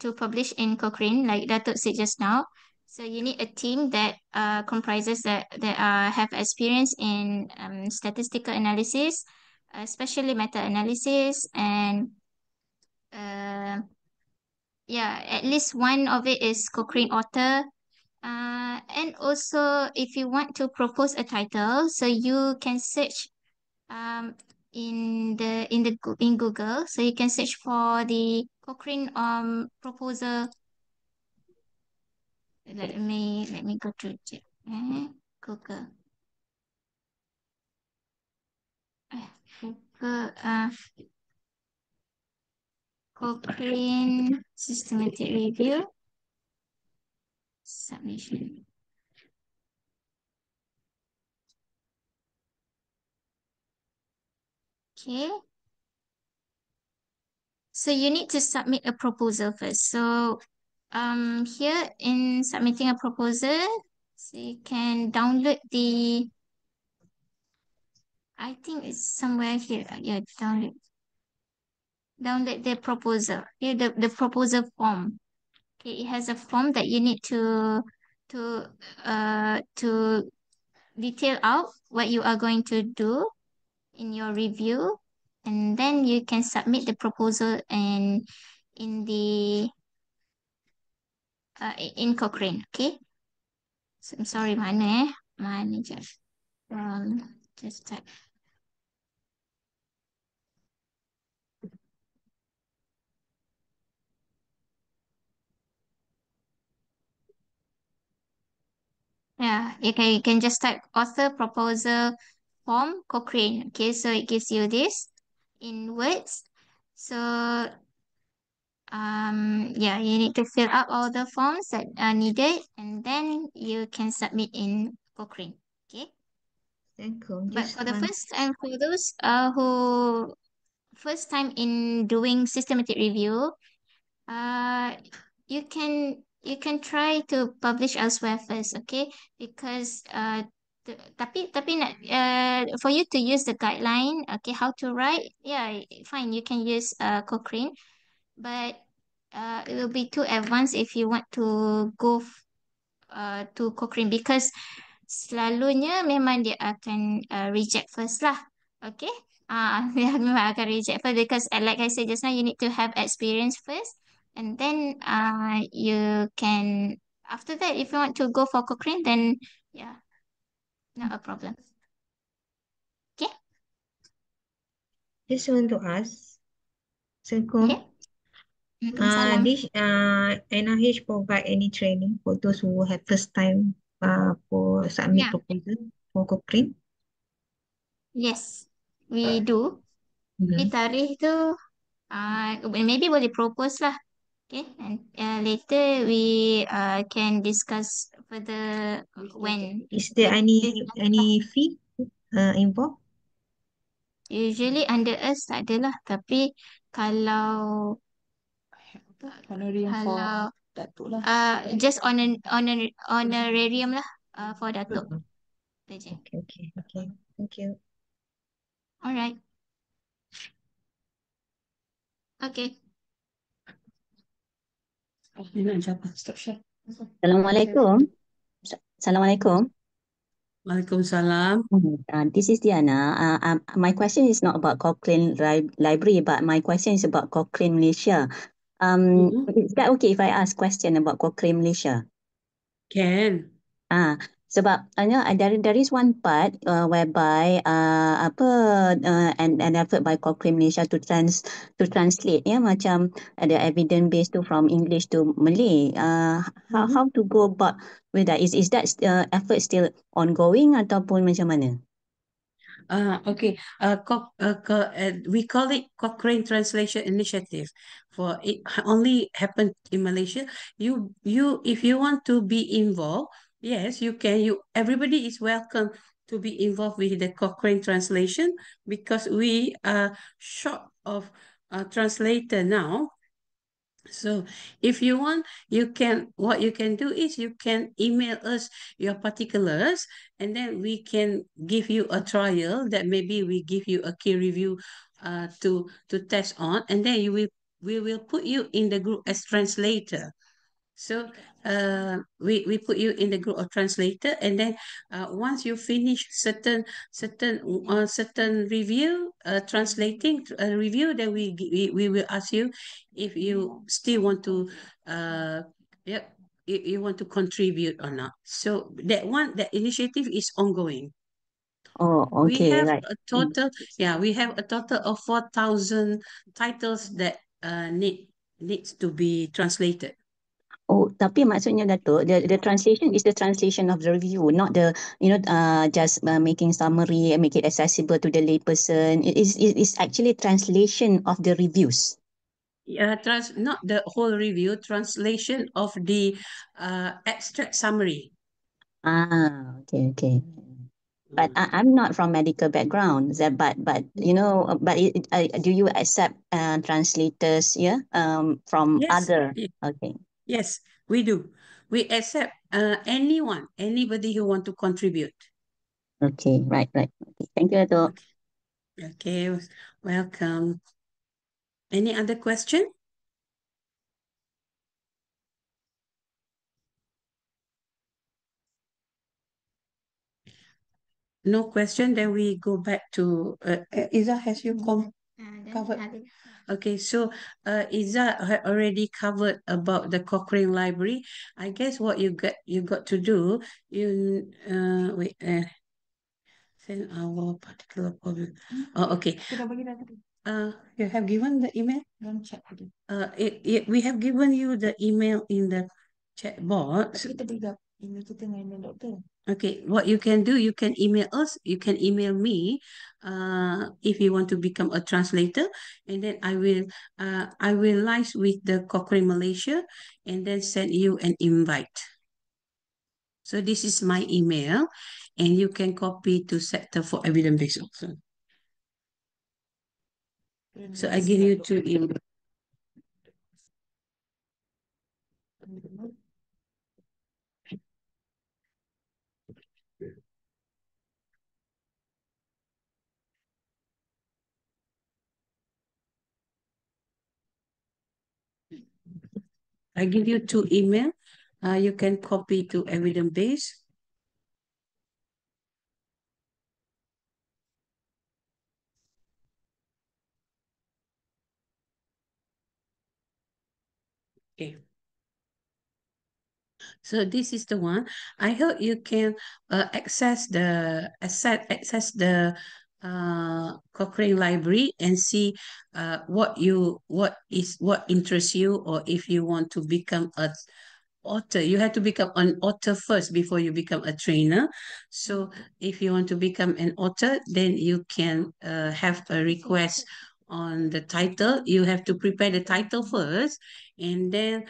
to publish in Cochrane, like Datuk said just now. So you need a team that comprises that have experience in statistical analysis, especially meta-analysis, and at least one of it is Cochrane author. And also if you want to propose a title, so you can search in Google, so you can search for the Cochrane proposal. Let me go to Google. Google Cochrane systematic review submission. Okay. So you need to submit a proposal first. So here in submitting a proposal, so you can download I think it's somewhere here. Yeah, download the proposal. Here the proposal form. Okay, it has a form that you need to detail out what you are going to do in your review, and then you can submit the proposal and in the in Cochrane. Okay. So, I'm sorry, mana just type. Yeah, you can just type author proposal form Cochrane. Okay, so it gives you this in words. So you need to fill up all the forms that are needed, and then you can submit in Cochrane. Okay. Thank you. But for the first time, for those who first time in doing systematic review, you can try to publish elsewhere first, okay? Because tapi nak for you to use the guideline, okay, how to write, yeah, fine, you can use Cochrane, but it will be too advanced if you want to go to Cochrane, because selalunya memang dia akan reject first lah. Okay? Dia memang akan reject first because like I said just now, you need to have experience first, and then you can, after that, if you want to go for Cochrane, then yeah, not a problem. Okay? Just want to ask, Assalamualaikum. Okay. Salam. This NIH provide any training for those who have first time for submit Yeah. proposal for Cochrane? Yes, we do. Tapi Mhm. tarikh tu maybe boleh propose lah. Okay, and later we can discuss further when Is there this any fee involved? usually under us tak adalah, tapi kalau kalau just honorarium lah for Datuk. Tu je. Okay. Thank you. Alright. Okay. Assalamualaikum. Assalamualaikum. Waalaikumsalam. This is Diana. My question is not about Cochrane Library, but my question is about Cochrane Malaysia. Is that okay if I ask question about Cochrane Malaysia? Can. Sebab there is one part whereby an effort by Cochrane Malaysia to translate macam the evidence base tu from English to Malay. How to go about with that? Is that effort still ongoing ataupun macam mana? Okay. We call it Cochrane Translation Initiative. For it only happened in Malaysia. If you want to be involved, yes, you can. Everybody is welcome to be involved with the Cochrane translation, because we are short of a translator now. So if you want, what you can do is you can email us your particulars, and then we can give you a trial, that maybe we give you a key review to test on, and then we will put you in the group as translator. So we put you in the group of translator, and then once you finish certain review, translating review, then we will ask you if you still want to you want to contribute or not. So that initiative is ongoing. Oh, okay, We have right. a total, we have a total of 4,000 titles that needs to be translated. Oh, tapi maksudnya Datuk, the translation is the translation of the review, not the just making summary and make it accessible to the layperson. It is actually translation of the reviews. Not the whole review, translation of the abstract summary. Okay. But I'm not from medical background, but do you accept translators from Yes. other? Okay. Yes, we do. We accept anybody who want to contribute. Okay, right. Okay. Thank you, Datuk. Okay, welcome. Any other question? No question, then we go back to Iza. Has you covered? Okay, so Iza had already covered about the Cochrane Library. I guess what you got to do, send our particular problem. Oh, okay. You have given the email? Don't check. We have given you the email in the chat box. Okay, what you can do, you can email us, you can email me if you want to become a translator, and then I will liaise with the Cochrane Malaysia and then send you an invite. So this is my email, and you can copy to Sector for Evidence Base also. So I give you 2 emails. I give you 2 email. You can copy to evidence base. Okay. So this is the one. I hope you can access the Cochrane Library and see what interests you, or if you want to become a author. You have to become an author first before you become a trainer. So if you want to become an author, then you can have a request on the title. You have to prepare the title first, and then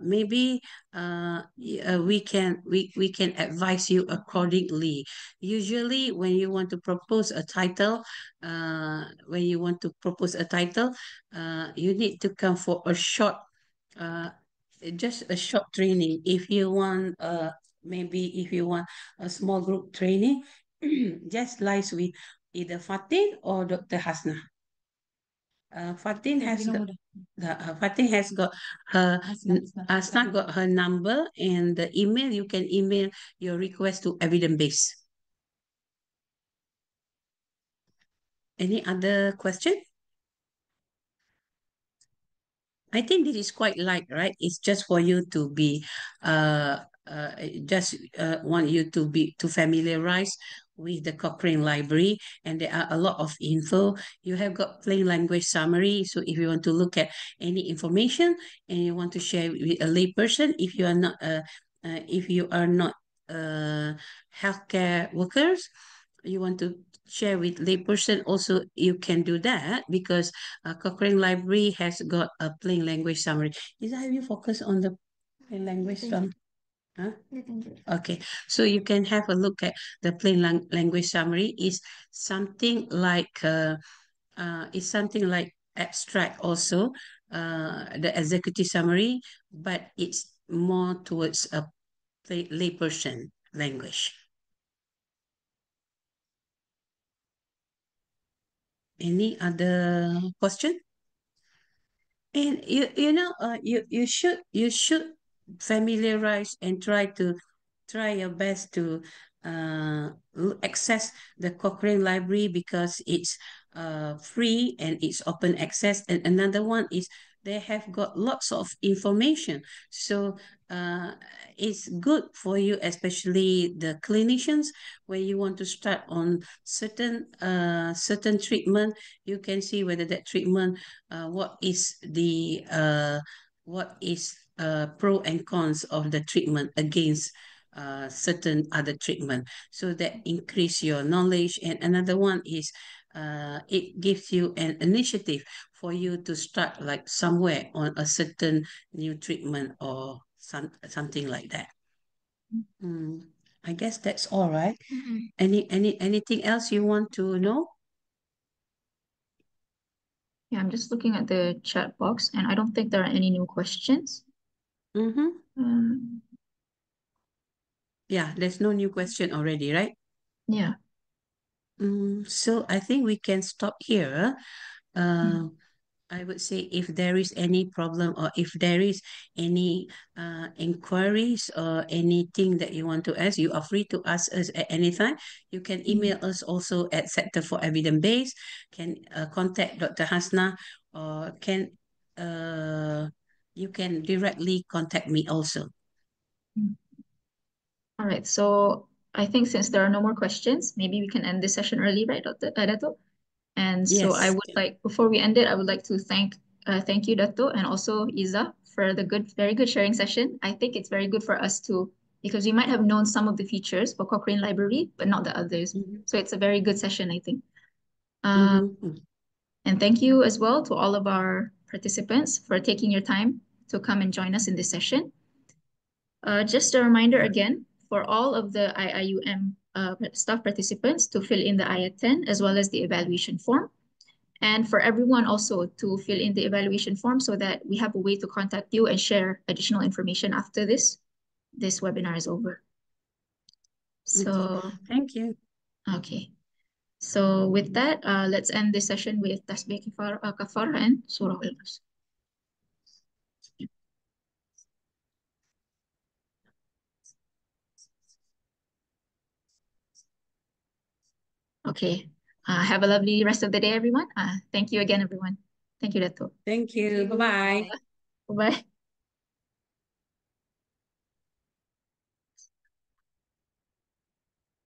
maybe we can advise you accordingly. Usually when you want to propose a title, you need to come for a short uh, just a short training. If you want maybe if you want a small group training, just lies with either Fatin or Dr. Hasna. Fatin Fatin has got her Hasna got her number and the email. You can email your request to evidence base. Any other question? I think this is quite light, right? It's just for you to be, uh, just want you to be to familiarize with the Cochrane Library, and there are a lot of info. You have got plain language summary, so if you want to look at any information and you want to share with a layperson, if you are not healthcare workers, you want to share with layperson also, you can do that, because Cochrane Library has got a plain language summary. Is that, have you focused on the plain language summary? Huh? Okay, so you can have a look at the plain language summary. Is something like abstract also, the executive summary, but it's more towards a layperson language. Any other question? And you should familiarize and try your best to access the Cochrane Library, because it's free and it's open access. And another one is they have got lots of information. So it's good for you, especially the clinicians, when you want to start on certain treatment. You can see whether that treatment, what is pro and cons of the treatment against certain other treatment, so that increase your knowledge. And another one is it gives you an initiative for you to start like somewhere on a certain new treatment or something like that. I guess that's all right. Anything else you want to know? Yeah, I'm just looking at the chat box, and I don't think there are any new questions. Yeah, there's no new question already, right? Yeah. So I think we can stop here. I would say if there is any problem, or if there is any inquiries or anything that you want to ask, you are free to ask us at any time. You can email us also at Sector for Evidence Base, can contact Dr. Hasna, or you can directly contact me also. All right, so I think since there are no more questions, maybe we can end this session early, right, Dr. Dato? And so I Yes. would like, before we end it, I would like to thank you, Dato, and also Iza, for the very good sharing session. I think it's very good for us to, because we might have known some of the features for Cochrane Library, but not the others. So it's a very good session, I think. And thank you as well to all of our participants for taking your time to come and join us in this session. Just a reminder again, for all of the IIUM staff participants to fill in the IAT 10 as well as the evaluation form. And for everyone also to fill in the evaluation form so that we have a way to contact you and share additional information after this webinar is over. So, Thank you. okay. So with that, let's end this session with Tasbih Kafarah and Surah Al-Nas. Okay. Have a lovely rest of the day, everyone. Thank you again, everyone. Thank you, Dato. Thank you. Bye-bye. Bye-bye.